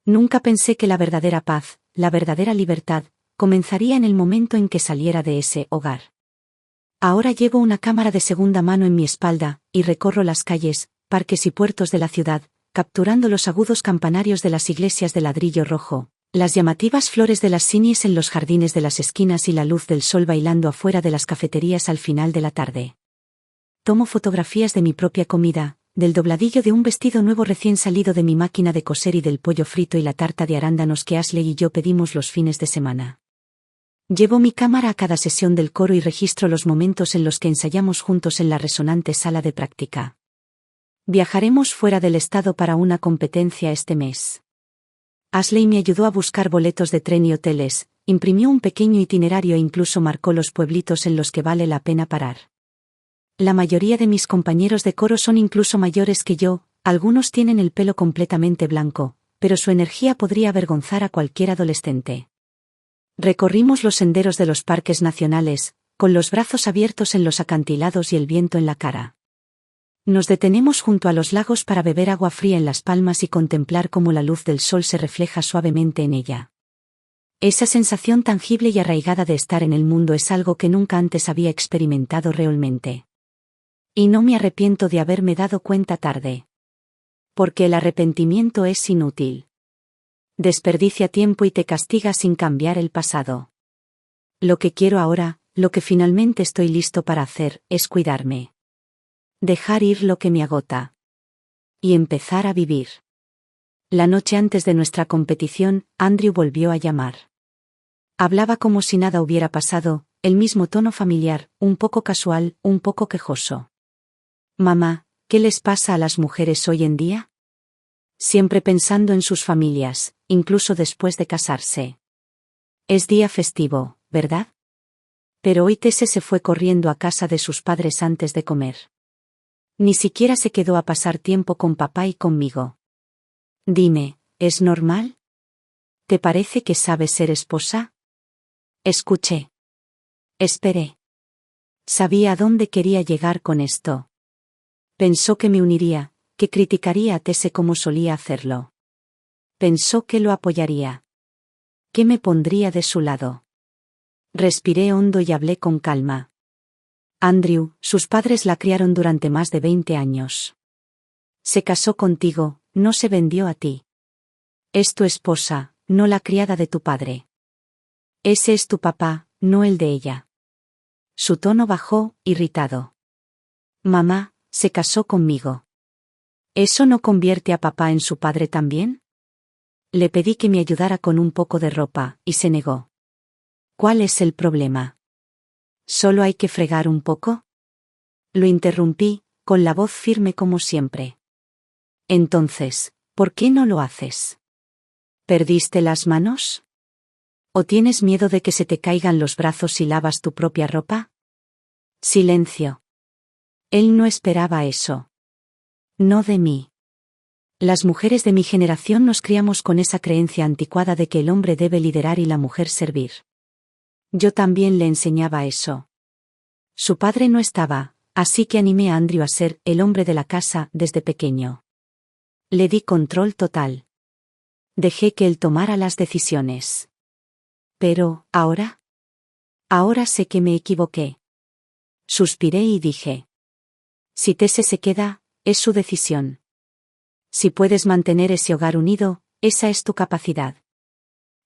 Nunca pensé que la verdadera paz, la verdadera libertad, comenzaría en el momento en que saliera de ese hogar. Ahora llevo una cámara de segunda mano en mi espalda, y recorro las calles, parques y puertos de la ciudad, capturando los agudos campanarios de las iglesias de ladrillo rojo, las llamativas flores de las sinies en los jardines de las esquinas y la luz del sol bailando afuera de las cafeterías al final de la tarde. Tomo fotografías de mi propia comida, del dobladillo de un vestido nuevo recién salido de mi máquina de coser y del pollo frito y la tarta de arándanos que Ashley y yo pedimos los fines de semana. Llevo mi cámara a cada sesión del coro y registro los momentos en los que ensayamos juntos en la resonante sala de práctica. Viajaremos fuera del estado para una competencia este mes. Ashley me ayudó a buscar boletos de tren y hoteles, imprimió un pequeño itinerario e incluso marcó los pueblitos en los que vale la pena parar. La mayoría de mis compañeros de coro son incluso mayores que yo, algunos tienen el pelo completamente blanco, pero su energía podría avergonzar a cualquier adolescente. Recorrimos los senderos de los parques nacionales, con los brazos abiertos en los acantilados y el viento en la cara. Nos detenemos junto a los lagos para beber agua fría en las palmas y contemplar cómo la luz del sol se refleja suavemente en ella. Esa sensación tangible y arraigada de estar en el mundo es algo que nunca antes había experimentado realmente. Y no me arrepiento de haberme dado cuenta tarde. Porque el arrepentimiento es inútil. Desperdicia tiempo y te castiga sin cambiar el pasado. Lo que quiero ahora, lo que finalmente estoy listo para hacer, es cuidarme. Dejar ir lo que me agota. Y empezar a vivir. La noche antes de nuestra competición, Andrew volvió a llamar. Hablaba como si nada hubiera pasado, el mismo tono familiar, un poco casual, un poco quejoso. Mamá, ¿qué les pasa a las mujeres hoy en día? Siempre pensando en sus familias, incluso después de casarse. Es día festivo, ¿verdad? Pero hoy Tese se fue corriendo a casa de sus padres antes de comer. Ni siquiera se quedó a pasar tiempo con papá y conmigo. Dime, ¿es normal? ¿Te parece que sabes ser esposa? Escuché. Esperé. Sabía a dónde quería llegar con esto. Pensó que me uniría, que criticaría a Tese como solía hacerlo. Pensó que lo apoyaría. Que me pondría de su lado. Respiré hondo y hablé con calma. Andrew, sus padres la criaron durante más de 20 años. Se casó contigo, no se vendió a ti. Es tu esposa, no la criada de tu padre. Ese es tu papá, no el de ella. Su tono bajó, irritado. Mamá, se casó conmigo. ¿Eso no convierte a papá en su padre también? Le pedí que me ayudara con un poco de ropa, y se negó. ¿Cuál es el problema? ¿Solo hay que fregar un poco? Lo interrumpí, con la voz firme como siempre. Entonces, ¿por qué no lo haces? ¿Perdiste las manos? ¿O tienes miedo de que se te caigan los brazos si lavas tu propia ropa? Silencio. Él no esperaba eso. No de mí. Las mujeres de mi generación nos criamos con esa creencia anticuada de que el hombre debe liderar y la mujer servir. Yo también le enseñaba eso. Su padre no estaba, así que animé a Andrew a ser el hombre de la casa desde pequeño. Le di control total. Dejé que él tomara las decisiones. Pero, ¿ahora? Ahora sé que me equivoqué. Suspiré y dije. Si Tese se queda, es su decisión. Si puedes mantener ese hogar unido, esa es tu capacidad.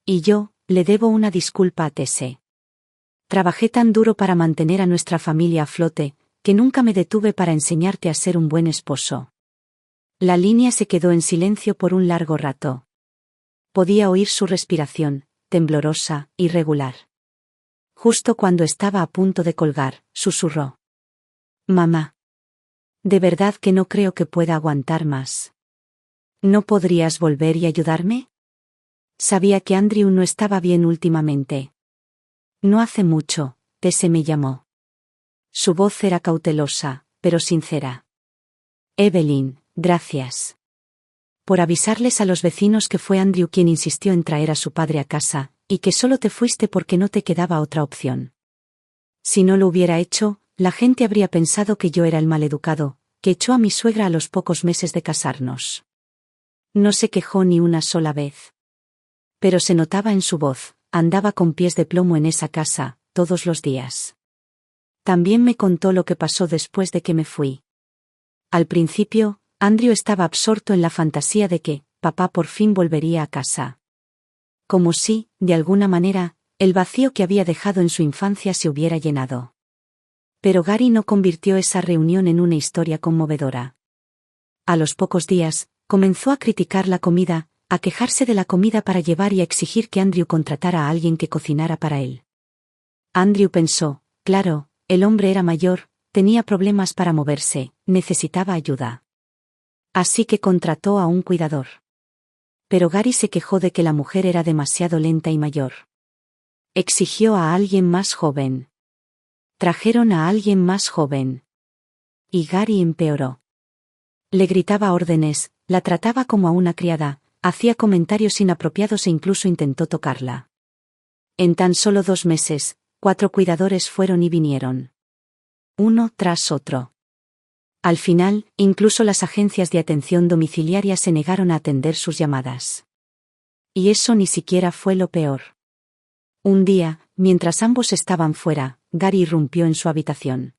Y yo, le debo una disculpa a Tese. Trabajé tan duro para mantener a nuestra familia a flote, que nunca me detuve para enseñarte a ser un buen esposo. La línea se quedó en silencio por un largo rato. Podía oír su respiración, temblorosa, irregular. Justo cuando estaba a punto de colgar, susurró. Mamá. De verdad que no creo que pueda aguantar más. ¿No podrías volver y ayudarme? Sabía que Andrew no estaba bien últimamente. No hace mucho, Tese me llamó. Su voz era cautelosa, pero sincera. Evelyn, gracias. Por avisarles a los vecinos que fue Andrew quien insistió en traer a su padre a casa, y que solo te fuiste porque no te quedaba otra opción. Si no lo hubiera hecho, la gente habría pensado que yo era el maleducado, que echó a mi suegra a los pocos meses de casarnos. No se quejó ni una sola vez. Pero se notaba en su voz, andaba con pies de plomo en esa casa, todos los días. También me contó lo que pasó después de que me fui. Al principio, Andrew estaba absorto en la fantasía de que, papá por fin volvería a casa. Como si, de alguna manera, el vacío que había dejado en su infancia se hubiera llenado. Pero Gary no convirtió esa reunión en una historia conmovedora. A los pocos días, comenzó a criticar la comida, a quejarse de la comida para llevar y a exigir que Andrew contratara a alguien que cocinara para él. Andrew pensó, claro, el hombre era mayor, tenía problemas para moverse, necesitaba ayuda. Así que contrató a un cuidador. Pero Gary se quejó de que la mujer era demasiado lenta y mayor. Exigió a alguien más joven. Trajeron a alguien más joven. Y Gary empeoró. Le gritaba órdenes, la trataba como a una criada, hacía comentarios inapropiados e incluso intentó tocarla. En tan solo 2 meses, 4 cuidadores fueron y vinieron. Uno tras otro. Al final, incluso las agencias de atención domiciliaria se negaron a atender sus llamadas. Y eso ni siquiera fue lo peor. Un día, mientras ambos estaban fuera, Gary irrumpió en su habitación.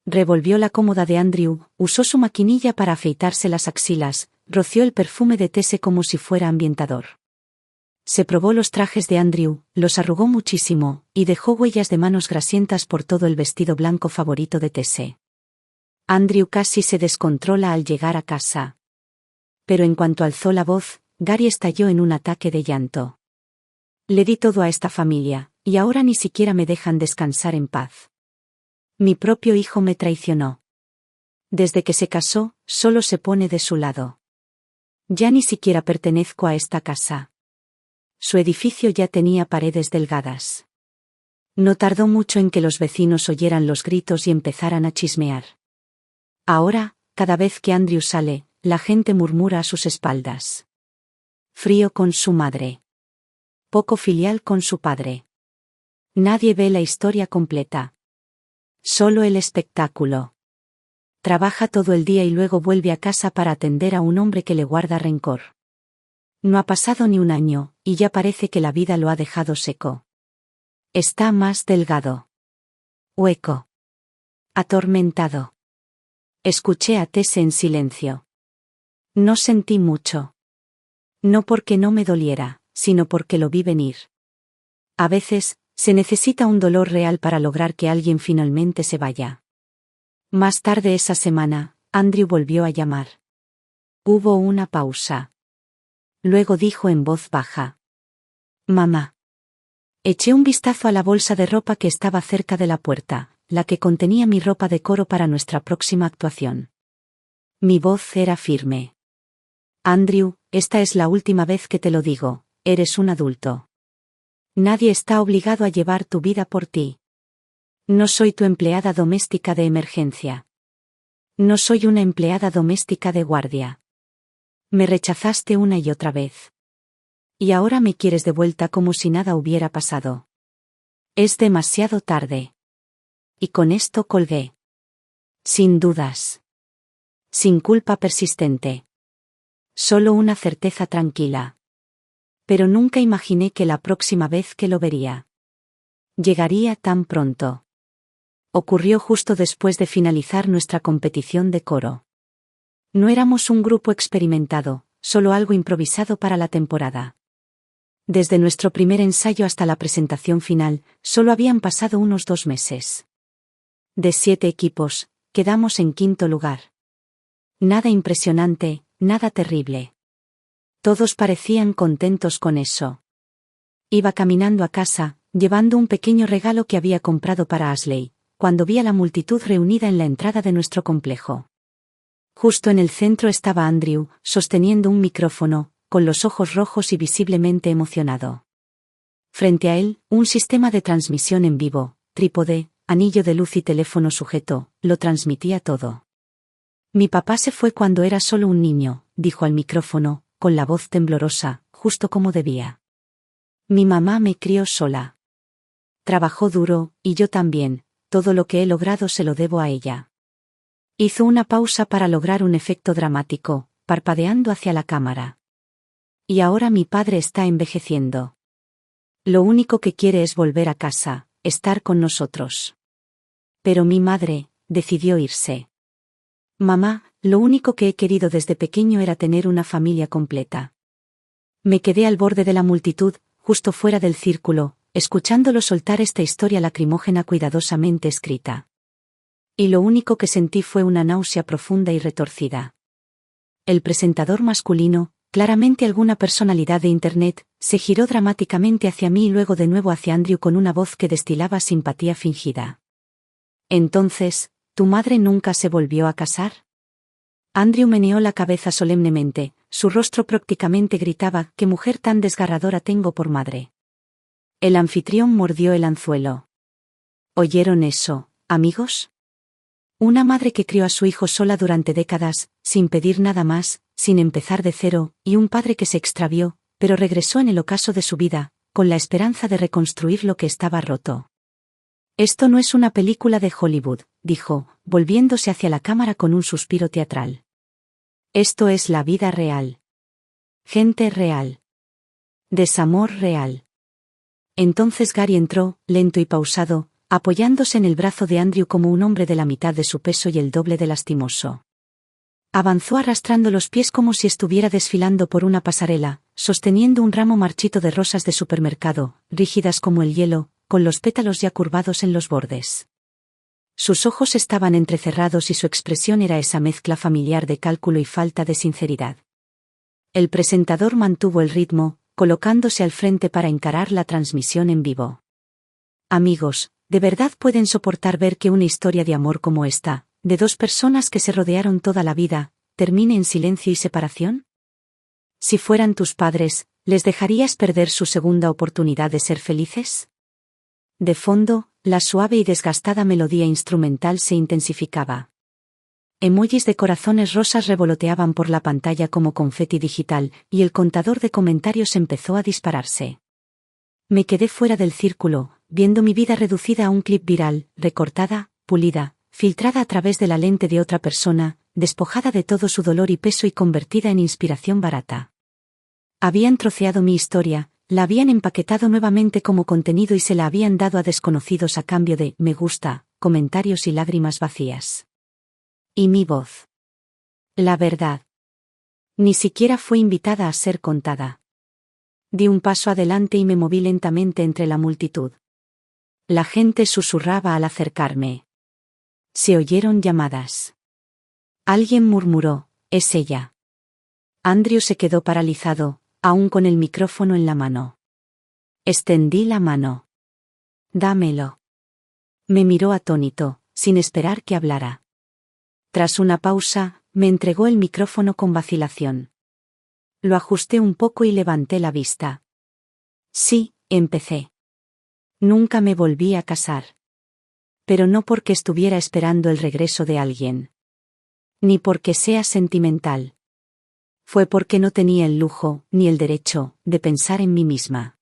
Revolvió la cómoda de Andrew, usó su maquinilla para afeitarse las axilas, roció el perfume de Tese como si fuera ambientador. Se probó los trajes de Andrew, los arrugó muchísimo, y dejó huellas de manos grasientas por todo el vestido blanco favorito de Tese. Andrew casi se descontrola al llegar a casa. Pero en cuanto alzó la voz, Gary estalló en un ataque de llanto. Le di todo a esta familia, y ahora ni siquiera me dejan descansar en paz. Mi propio hijo me traicionó. Desde que se casó, solo se pone de su lado. Ya ni siquiera pertenezco a esta casa. Su edificio ya tenía paredes delgadas. No tardó mucho en que los vecinos oyeran los gritos y empezaran a chismear. Ahora, cada vez que Andrew sale, la gente murmura a sus espaldas. Frío con su madre. Poco filial con su padre. Nadie ve la historia completa. Solo el espectáculo. Trabaja todo el día y luego vuelve a casa para atender a un hombre que le guarda rencor. No ha pasado ni un año, y ya parece que la vida lo ha dejado seco. Está más delgado. Hueco. Atormentado. Escuché a Tese en silencio. No sentí mucho. No porque no me doliera, sino porque lo vi venir. A veces, se necesita un dolor real para lograr que alguien finalmente se vaya. Más tarde esa semana, Andrew volvió a llamar. Hubo una pausa. Luego dijo en voz baja. Mamá. Eché un vistazo a la bolsa de ropa que estaba cerca de la puerta, la que contenía mi ropa de coro para nuestra próxima actuación. Mi voz era firme. Andrew, esta es la última vez que te lo digo, eres un adulto. Nadie está obligado a llevar tu vida por ti. No soy tu empleada doméstica de emergencia. No soy una empleada doméstica de guardia. Me rechazaste una y otra vez. Y ahora me quieres de vuelta como si nada hubiera pasado. Es demasiado tarde. Y con esto colgué. Sin dudas. Sin culpa persistente. Solo una certeza tranquila. Pero nunca imaginé que la próxima vez que lo vería llegaría tan pronto. Ocurrió justo después de finalizar nuestra competición de coro. No éramos un grupo experimentado, solo algo improvisado para la temporada. Desde nuestro primer ensayo hasta la presentación final, solo habían pasado unos 2 meses. De 7 equipos, quedamos en 5º lugar. Nada impresionante, nada terrible. Todos parecían contentos con eso. Iba caminando a casa, llevando un pequeño regalo que había comprado para Ashley, cuando vi a la multitud reunida en la entrada de nuestro complejo. Justo en el centro estaba Andrew, sosteniendo un micrófono, con los ojos rojos y visiblemente emocionado. Frente a él, un sistema de transmisión en vivo, trípode, anillo de luz y teléfono sujeto, lo transmitía todo. Mi papá se fue cuando era solo un niño, dijo al micrófono, con la voz temblorosa, justo como debía. Mi mamá me crió sola. Trabajó duro, y yo también, todo lo que he logrado se lo debo a ella. Hizo una pausa para lograr un efecto dramático, parpadeando hacia la cámara. Y ahora mi padre está envejeciendo. Lo único que quiere es volver a casa, estar con nosotros. Pero mi madre decidió irse. Mamá, lo único que he querido desde pequeño era tener una familia completa. Me quedé al borde de la multitud, justo fuera del círculo, escuchándolo soltar esta historia lacrimógena cuidadosamente escrita. Y lo único que sentí fue una náusea profunda y retorcida. El presentador masculino, claramente alguna personalidad de Internet, se giró dramáticamente hacia mí y luego de nuevo hacia Andrew con una voz que destilaba simpatía fingida. Entonces, ¿tu madre nunca se volvió a casar? Andrew meneó la cabeza solemnemente, su rostro prácticamente gritaba: «¿Qué mujer tan desgarradora tengo por madre?». El anfitrión mordió el anzuelo. ¿Oyeron eso, amigos? Una madre que crió a su hijo sola durante décadas, sin pedir nada más, sin empezar de cero, y un padre que se extravió, pero regresó en el ocaso de su vida, con la esperanza de reconstruir lo que estaba roto. Esto no es una película de Hollywood, dijo, volviéndose hacia la cámara con un suspiro teatral. Esto es la vida real. Gente real. Desamor real. Entonces Gary entró, lento y pausado, apoyándose en el brazo de Andrew como un hombre de la mitad de su peso y el doble de lastimoso. Avanzó arrastrando los pies como si estuviera desfilando por una pasarela, sosteniendo un ramo marchito de rosas de supermercado, rígidas como el hielo, con los pétalos ya curvados en los bordes. Sus ojos estaban entrecerrados y su expresión era esa mezcla familiar de cálculo y falta de sinceridad. El presentador mantuvo el ritmo, colocándose al frente para encarar la transmisión en vivo. Amigos, ¿de verdad pueden soportar ver que una historia de amor como esta, de dos personas que se rodearon toda la vida, termine en silencio y separación? Si fueran tus padres, ¿les dejarías perder su segunda oportunidad de ser felices? De fondo, la suave y desgastada melodía instrumental se intensificaba. Emojis de corazones rosas revoloteaban por la pantalla como confeti digital, y el contador de comentarios empezó a dispararse. Me quedé fuera del círculo, viendo mi vida reducida a un clip viral, recortada, pulida, filtrada a través de la lente de otra persona, despojada de todo su dolor y peso y convertida en inspiración barata. Habían troceado mi historia, la habían empaquetado nuevamente como contenido y se la habían dado a desconocidos a cambio de me gusta, comentarios y lágrimas vacías. Y mi voz. La verdad. Ni siquiera fue invitada a ser contada. Di un paso adelante y me moví lentamente entre la multitud. La gente susurraba al acercarme. Se oyeron llamadas. Alguien murmuró, es ella. Andrew se quedó paralizado, aún con el micrófono en la mano. Extendí la mano. Dámelo. Me miró atónito, sin esperar que hablara. Tras una pausa, me entregó el micrófono con vacilación. Lo ajusté un poco y levanté la vista. Sí, empecé. Nunca me volví a casar. Pero no porque estuviera esperando el regreso de alguien. Ni porque sea sentimental. Fue porque no tenía el lujo, ni el derecho, de pensar en mí misma.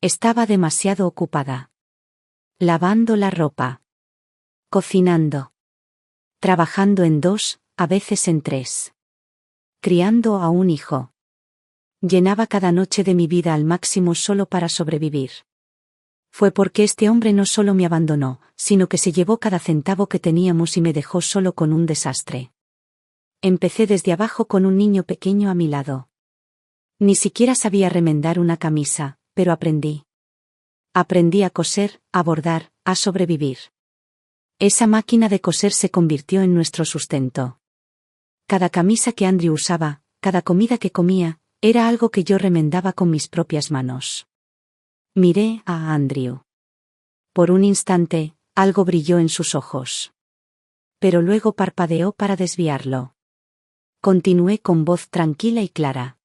Estaba demasiado ocupada. Lavando la ropa. Cocinando. Trabajando en 2, a veces en 3. Criando a un hijo. Llenaba cada noche de mi vida al máximo solo para sobrevivir. Fue porque este hombre no solo me abandonó, sino que se llevó cada centavo que teníamos y me dejó solo con un desastre. Empecé desde abajo con un niño pequeño a mi lado. Ni siquiera sabía remendar una camisa, pero aprendí. Aprendí a coser, a bordar, a sobrevivir. Esa máquina de coser se convirtió en nuestro sustento. Cada camisa que Andrew usaba, cada comida que comía, era algo que yo remendaba con mis propias manos. Miré a Andrew. Por un instante, algo brilló en sus ojos. Pero luego parpadeó para desviarlo. Continué con voz tranquila y clara.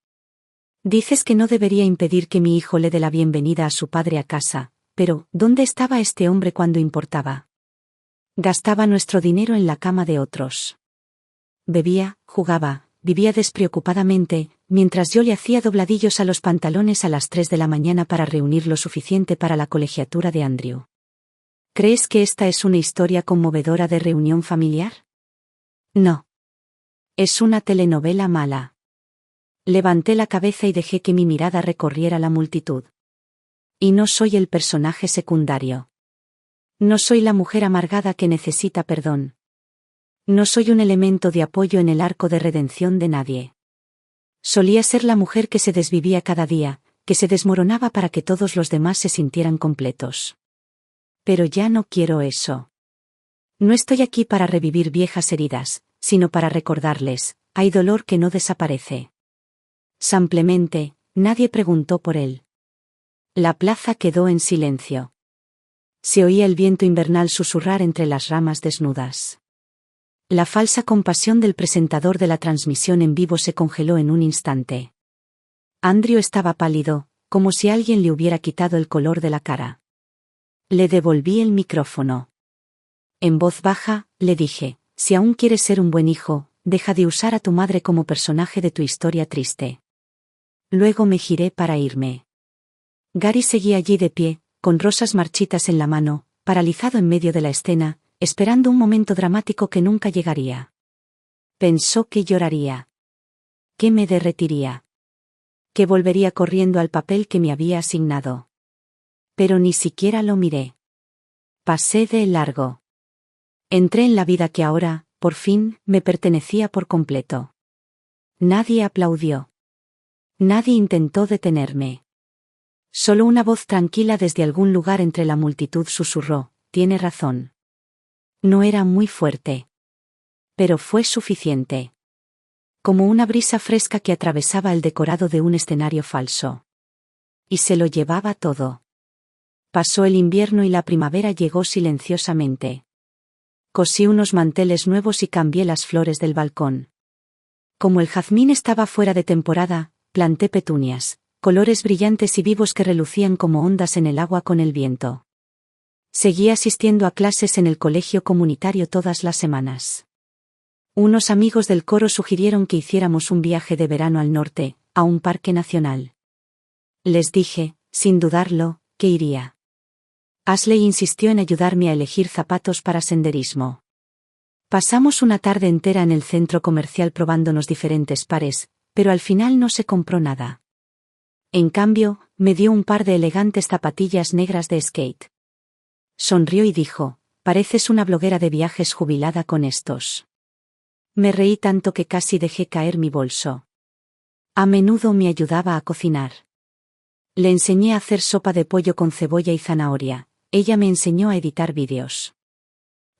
Dices que no debería impedir que mi hijo le dé la bienvenida a su padre a casa, pero ¿dónde estaba este hombre cuando importaba? Gastaba nuestro dinero en la cama de otros. Bebía, jugaba, vivía despreocupadamente, mientras yo le hacía dobladillos a los pantalones a las 3 de la mañana para reunir lo suficiente para la colegiatura de Andrew. ¿Crees que esta es una historia conmovedora de reunión familiar? No. Es una telenovela mala. Levanté la cabeza y dejé que mi mirada recorriera la multitud. Y no soy el personaje secundario. No soy la mujer amargada que necesita perdón. No soy un elemento de apoyo en el arco de redención de nadie. Solía ser la mujer que se desvivía cada día, que se desmoronaba para que todos los demás se sintieran completos. Pero ya no quiero eso. No estoy aquí para revivir viejas heridas, sino para recordarles, hay dolor que no desaparece. Simplemente, nadie preguntó por él. La plaza quedó en silencio. Se oía el viento invernal susurrar entre las ramas desnudas. La falsa compasión del presentador de la transmisión en vivo se congeló en un instante. Andrew estaba pálido, como si alguien le hubiera quitado el color de la cara. Le devolví el micrófono. En voz baja, le dije, si aún quieres ser un buen hijo, deja de usar a tu madre como personaje de tu historia triste. Luego me giré para irme. Gary seguía allí de pie, con rosas marchitas en la mano, paralizado en medio de la escena, esperando un momento dramático que nunca llegaría. Pensó que lloraría. Que me derretiría. Que volvería corriendo al papel que me había asignado. Pero ni siquiera lo miré. Pasé de largo. Entré en la vida que ahora, por fin, me pertenecía por completo. Nadie aplaudió. Nadie intentó detenerme. Solo una voz tranquila desde algún lugar entre la multitud susurró: tiene razón. No era muy fuerte. Pero fue suficiente. Como una brisa fresca que atravesaba el decorado de un escenario falso. Y se lo llevaba todo. Pasó el invierno y la primavera llegó silenciosamente. Cosí unos manteles nuevos y cambié las flores del balcón. Como el jazmín estaba fuera de temporada, planté petunias, colores brillantes y vivos que relucían como ondas en el agua con el viento. Seguí asistiendo a clases en el colegio comunitario todas las semanas. Unos amigos del coro sugirieron que hiciéramos un viaje de verano al norte, a un parque nacional. Les dije, sin dudarlo, que iría. Ashley insistió en ayudarme a elegir zapatos para senderismo. Pasamos una tarde entera en el centro comercial probándonos diferentes pares, pero al final no se compró nada. En cambio, me dio un par de elegantes zapatillas negras de skate. Sonrió y dijo: pareces una bloguera de viajes jubilada con estos. Me reí tanto que casi dejé caer mi bolso. A menudo me ayudaba a cocinar. Le enseñé a hacer sopa de pollo con cebolla y zanahoria. Ella me enseñó a editar vídeos.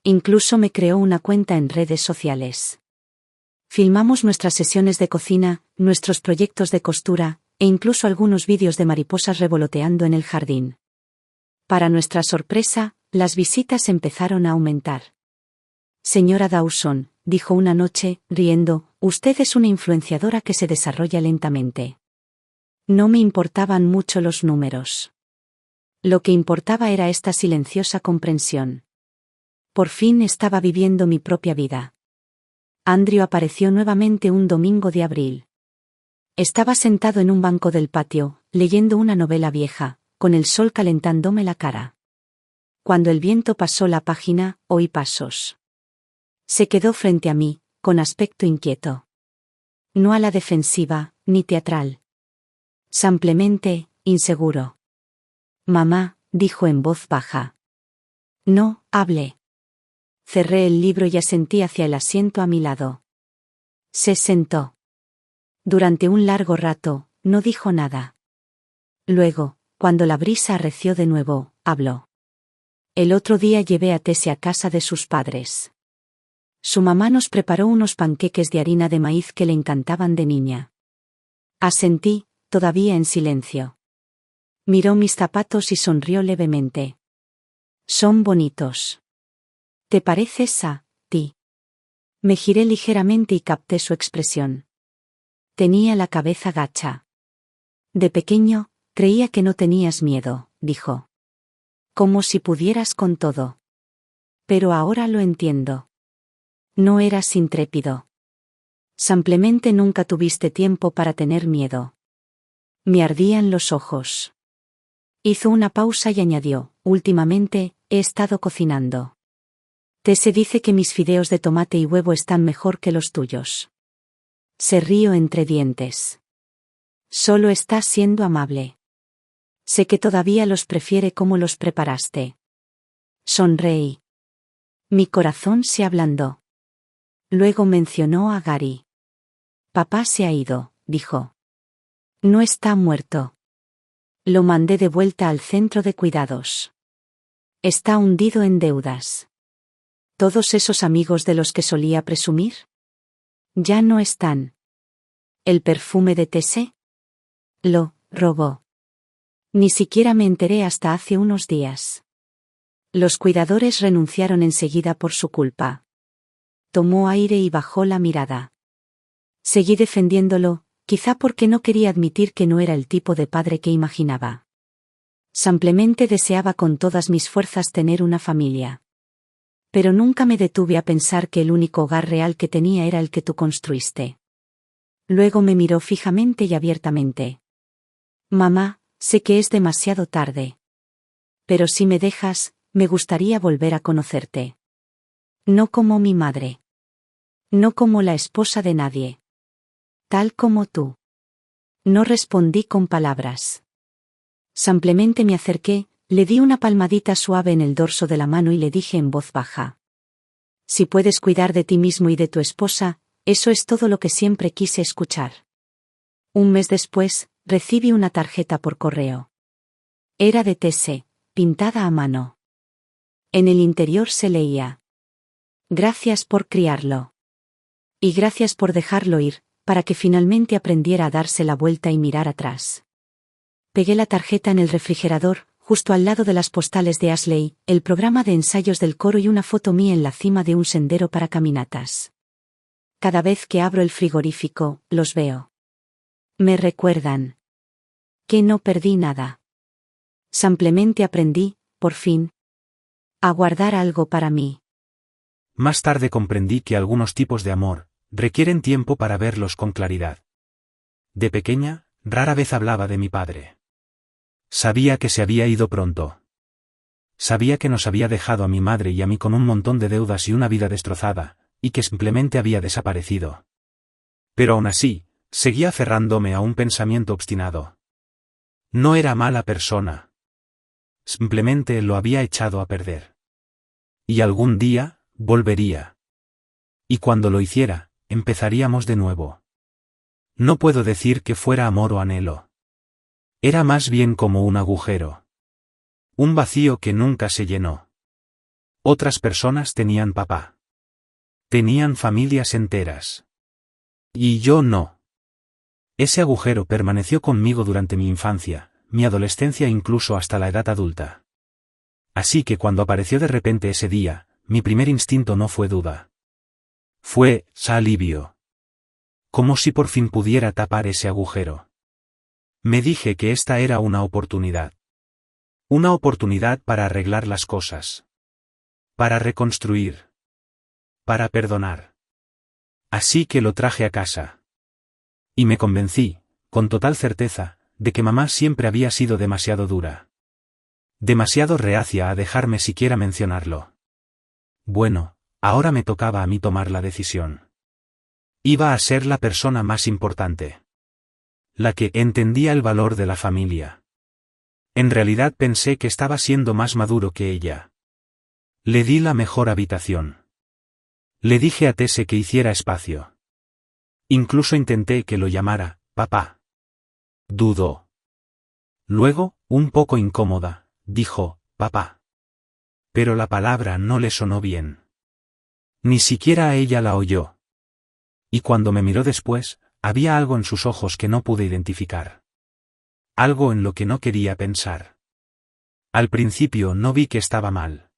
Incluso me creó una cuenta en redes sociales. Filmamos nuestras sesiones de cocina, nuestros proyectos de costura, e incluso algunos vídeos de mariposas revoloteando en el jardín. Para nuestra sorpresa, las visitas empezaron a aumentar. Señora Dawson, dijo una noche, riendo, usted es una influenciadora que se desarrolla lentamente. No me importaban mucho los números. Lo que importaba era esta silenciosa comprensión. Por fin estaba viviendo mi propia vida. Andrew apareció nuevamente un domingo de abril. Estaba sentado en un banco del patio, leyendo una novela vieja, con el sol calentándome la cara. Cuando el viento pasó la página, oí pasos. Se quedó frente a mí, con aspecto inquieto. No a la defensiva, ni teatral. Simplemente, inseguro. Mamá, dijo en voz baja. No, hable. Cerré el libro y asentí hacia el asiento a mi lado. Se sentó. Durante un largo rato, no dijo nada. Luego, cuando la brisa arreció de nuevo, habló. El otro día llevé a Tessie a casa de sus padres. Su mamá nos preparó unos panqueques de harina de maíz que le encantaban de niña. Asentí, todavía en silencio. Miró mis zapatos y sonrió levemente. Son bonitos. ¿Te pareces a ti? Me giré ligeramente y capté su expresión. Tenía la cabeza gacha. De pequeño, creía que no tenías miedo, dijo. Como si pudieras con todo. Pero ahora lo entiendo. No eras intrépido. Simplemente nunca tuviste tiempo para tener miedo. Me ardían los ojos. Hizo una pausa y añadió, últimamente, he estado cocinando. Tese dice que mis fideos de tomate y huevo están mejor que los tuyos. Se rió entre dientes. Solo estás siendo amable. Sé que todavía los prefiere como los preparaste. Sonreí. Mi corazón se ablandó. Luego mencionó a Gary. Papá se ha ido, dijo. No está muerto. Lo mandé de vuelta al centro de cuidados. Está hundido en deudas. ¿Todos esos amigos de los que solía presumir? Ya no están. ¿El perfume de Tese? Lo robó. Ni siquiera me enteré hasta hace unos días. Los cuidadores renunciaron enseguida por su culpa. Tomó aire y bajó la mirada. Seguí defendiéndolo, quizá porque no quería admitir que no era el tipo de padre que imaginaba. Simplemente deseaba con todas mis fuerzas tener una familia. Pero nunca me detuve a pensar que el único hogar real que tenía era el que tú construiste. Luego me miró fijamente y abiertamente. Mamá, sé que es demasiado tarde. Pero si me dejas, me gustaría volver a conocerte. No como mi madre. No como la esposa de nadie. Tal como tú. No respondí con palabras. Simplemente me acerqué, le di una palmadita suave en el dorso de la mano y le dije en voz baja. Si puedes cuidar de ti mismo y de tu esposa, eso es todo lo que siempre quise escuchar. Un mes después, recibí una tarjeta por correo. Era de Tese, pintada a mano. En el interior se leía: gracias por criarlo. Y gracias por dejarlo ir, para que finalmente aprendiera a darse la vuelta y mirar atrás. Pegué la tarjeta en el refrigerador, justo al lado de las postales de Ashley, el programa de ensayos del coro y una foto mía en la cima de un sendero para caminatas. Cada vez que abro el frigorífico, los veo. Me recuerdan que no perdí nada. Simplemente aprendí, por fin, a guardar algo para mí. Más tarde comprendí que algunos tipos de amor requieren tiempo para verlos con claridad. De pequeña, rara vez hablaba de mi padre. Sabía que se había ido pronto. Sabía que nos había dejado a mi madre y a mí con un montón de deudas y una vida destrozada, y que simplemente había desaparecido. Pero aún así, seguía aferrándome a un pensamiento obstinado. No era mala persona. Simplemente lo había echado a perder. Y algún día, volvería. Y cuando lo hiciera, empezaríamos de nuevo. No puedo decir que fuera amor o anhelo. Era más bien como un agujero. Un vacío que nunca se llenó. Otras personas tenían papá. Tenían familias enteras. Y yo no. Ese agujero permaneció conmigo durante mi infancia, mi adolescencia e incluso hasta la edad adulta. Así que cuando apareció de repente ese día, mi primer instinto no fue duda. Fue alivio. Como si por fin pudiera tapar ese agujero. Me dije que esta era una oportunidad. Una oportunidad para arreglar las cosas. Para reconstruir. Para perdonar. Así que lo traje a casa. Y me convencí, con total certeza, de que mamá siempre había sido demasiado dura. Demasiado reacia a dejarme siquiera mencionarlo. Bueno, ahora me tocaba a mí tomar la decisión. Iba a ser la persona más importante. La que entendía el valor de la familia. En realidad pensé que estaba siendo más maduro que ella. Le di la mejor habitación. Le dije a Tese que hiciera espacio. Incluso intenté que lo llamara papá. Dudó. Luego, un poco incómoda, dijo, papá. Pero la palabra no le sonó bien. Ni siquiera a ella la oyó. Y cuando me miró después, había algo en sus ojos que no pude identificar. Algo en lo que no quería pensar. Al principio no vi que estaba mal.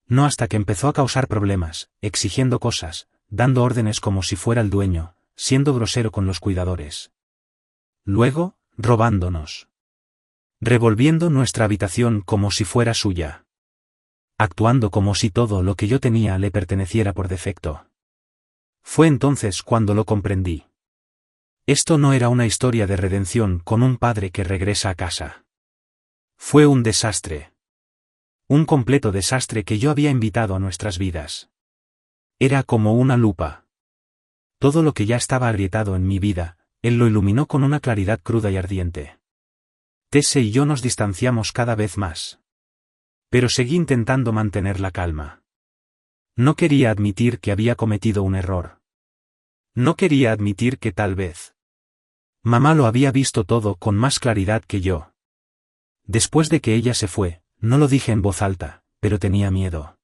No hasta que empezó a causar problemas, exigiendo cosas, dando órdenes como si fuera el dueño, siendo grosero con los cuidadores. Luego, robándonos. Revolviendo nuestra habitación como si fuera suya. Actuando como si todo lo que yo tenía le perteneciera por defecto. Fue entonces cuando lo comprendí. Esto no era una historia de redención con un padre que regresa a casa. Fue un desastre. Un completo desastre que yo había invitado a nuestras vidas. Era como una lupa. Todo lo que ya estaba agrietado en mi vida, él lo iluminó con una claridad cruda y ardiente. Tese y yo nos distanciamos cada vez más. Pero seguí intentando mantener la calma. No quería admitir que había cometido un error. No quería admitir que tal vez mamá lo había visto todo con más claridad que yo. Después de que ella se fue, no lo dije en voz alta, pero tenía miedo.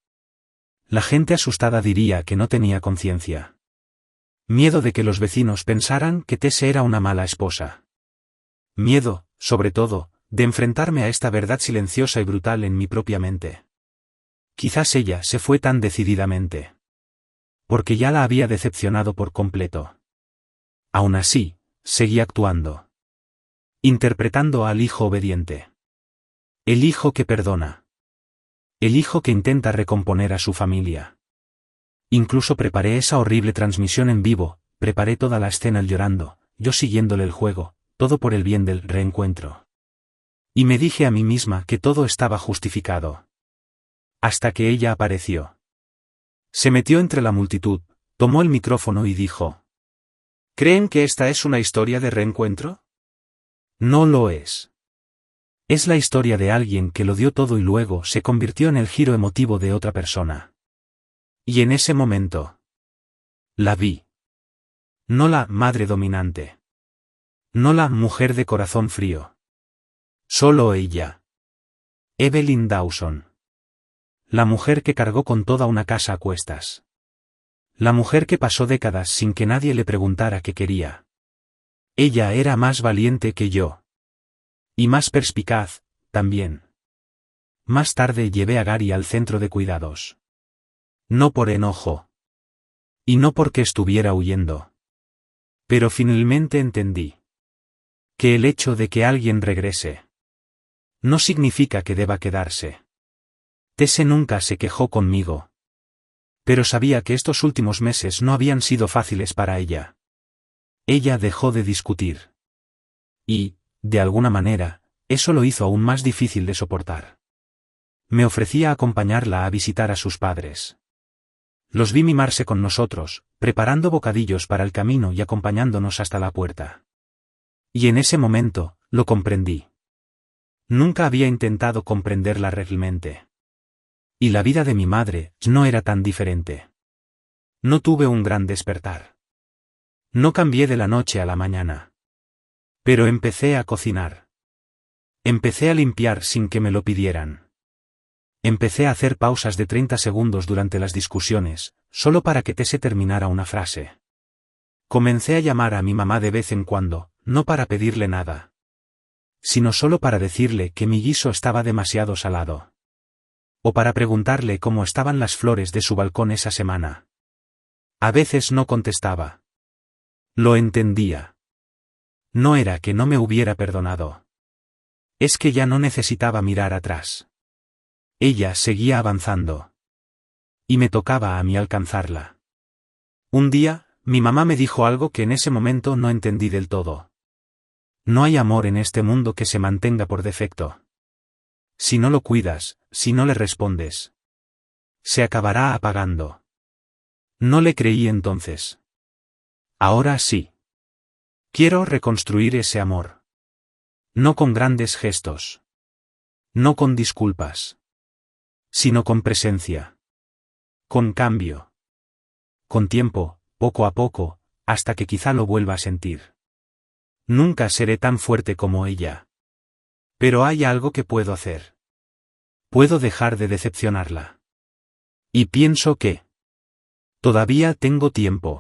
La gente asustada diría que no tenía conciencia. Miedo de que los vecinos pensaran que Tese era una mala esposa. Miedo, sobre todo, de enfrentarme a esta verdad silenciosa y brutal en mi propia mente. Quizás ella se fue tan decididamente. Porque ya la había decepcionado por completo. Aún así, seguí actuando. Interpretando al hijo obediente. El hijo que perdona. El hijo que intenta recomponer a su familia. Incluso preparé esa horrible transmisión en vivo, preparé toda la escena llorando, yo siguiéndole el juego, todo por el bien del reencuentro. Y me dije a mí misma que todo estaba justificado. Hasta que ella apareció. Se metió entre la multitud, tomó el micrófono y dijo: ¿Creen que esta es una historia de reencuentro? No lo es. Es la historia de alguien que lo dio todo y luego se convirtió en el giro emotivo de otra persona. Y en ese momento la vi. No la madre dominante. No la mujer de corazón frío. Solo ella. Evelyn Dawson. La mujer que cargó con toda una casa a cuestas. La mujer que pasó décadas sin que nadie le preguntara qué quería. Ella era más valiente que yo. Y más perspicaz, también. Más tarde llevé a Gary al centro de cuidados. No por enojo. Y no porque estuviera huyendo. Pero finalmente entendí que el hecho de que alguien regrese no significa que deba quedarse. Tese nunca se quejó conmigo. Pero sabía que estos últimos meses no habían sido fáciles para ella. Ella dejó de discutir. Y, de alguna manera, eso lo hizo aún más difícil de soportar. Me ofrecía acompañarla a visitar a sus padres. Los vi mimarse con nosotros, preparando bocadillos para el camino y acompañándonos hasta la puerta. Y en ese momento, lo comprendí. Nunca había intentado comprenderla realmente. Y la vida de mi madre no era tan diferente. No tuve un gran despertar. No cambié de la noche a la mañana. Pero empecé a cocinar. Empecé a limpiar sin que me lo pidieran. Empecé a hacer pausas de 30 segundos durante las discusiones, solo para que Tese terminara una frase. Comencé a llamar a mi mamá de vez en cuando, no para pedirle nada, sino solo para decirle que mi guiso estaba demasiado salado. O para preguntarle cómo estaban las flores de su balcón esa semana. A veces no contestaba. Lo entendía. No era que no me hubiera perdonado. Es que ya no necesitaba mirar atrás. Ella seguía avanzando. Y me tocaba a mí alcanzarla. Un día, mi mamá me dijo algo que en ese momento no entendí del todo. No hay amor en este mundo que se mantenga por defecto. Si no lo cuidas, si no le respondes, se acabará apagando. No le creí entonces. Ahora sí. Quiero reconstruir ese amor. No con grandes gestos. No con disculpas. Sino con presencia. Con cambio. Con tiempo, poco a poco, hasta que quizá lo vuelva a sentir. Nunca seré tan fuerte como ella. Pero hay algo que puedo hacer. Puedo dejar de decepcionarla. Y pienso que todavía tengo tiempo.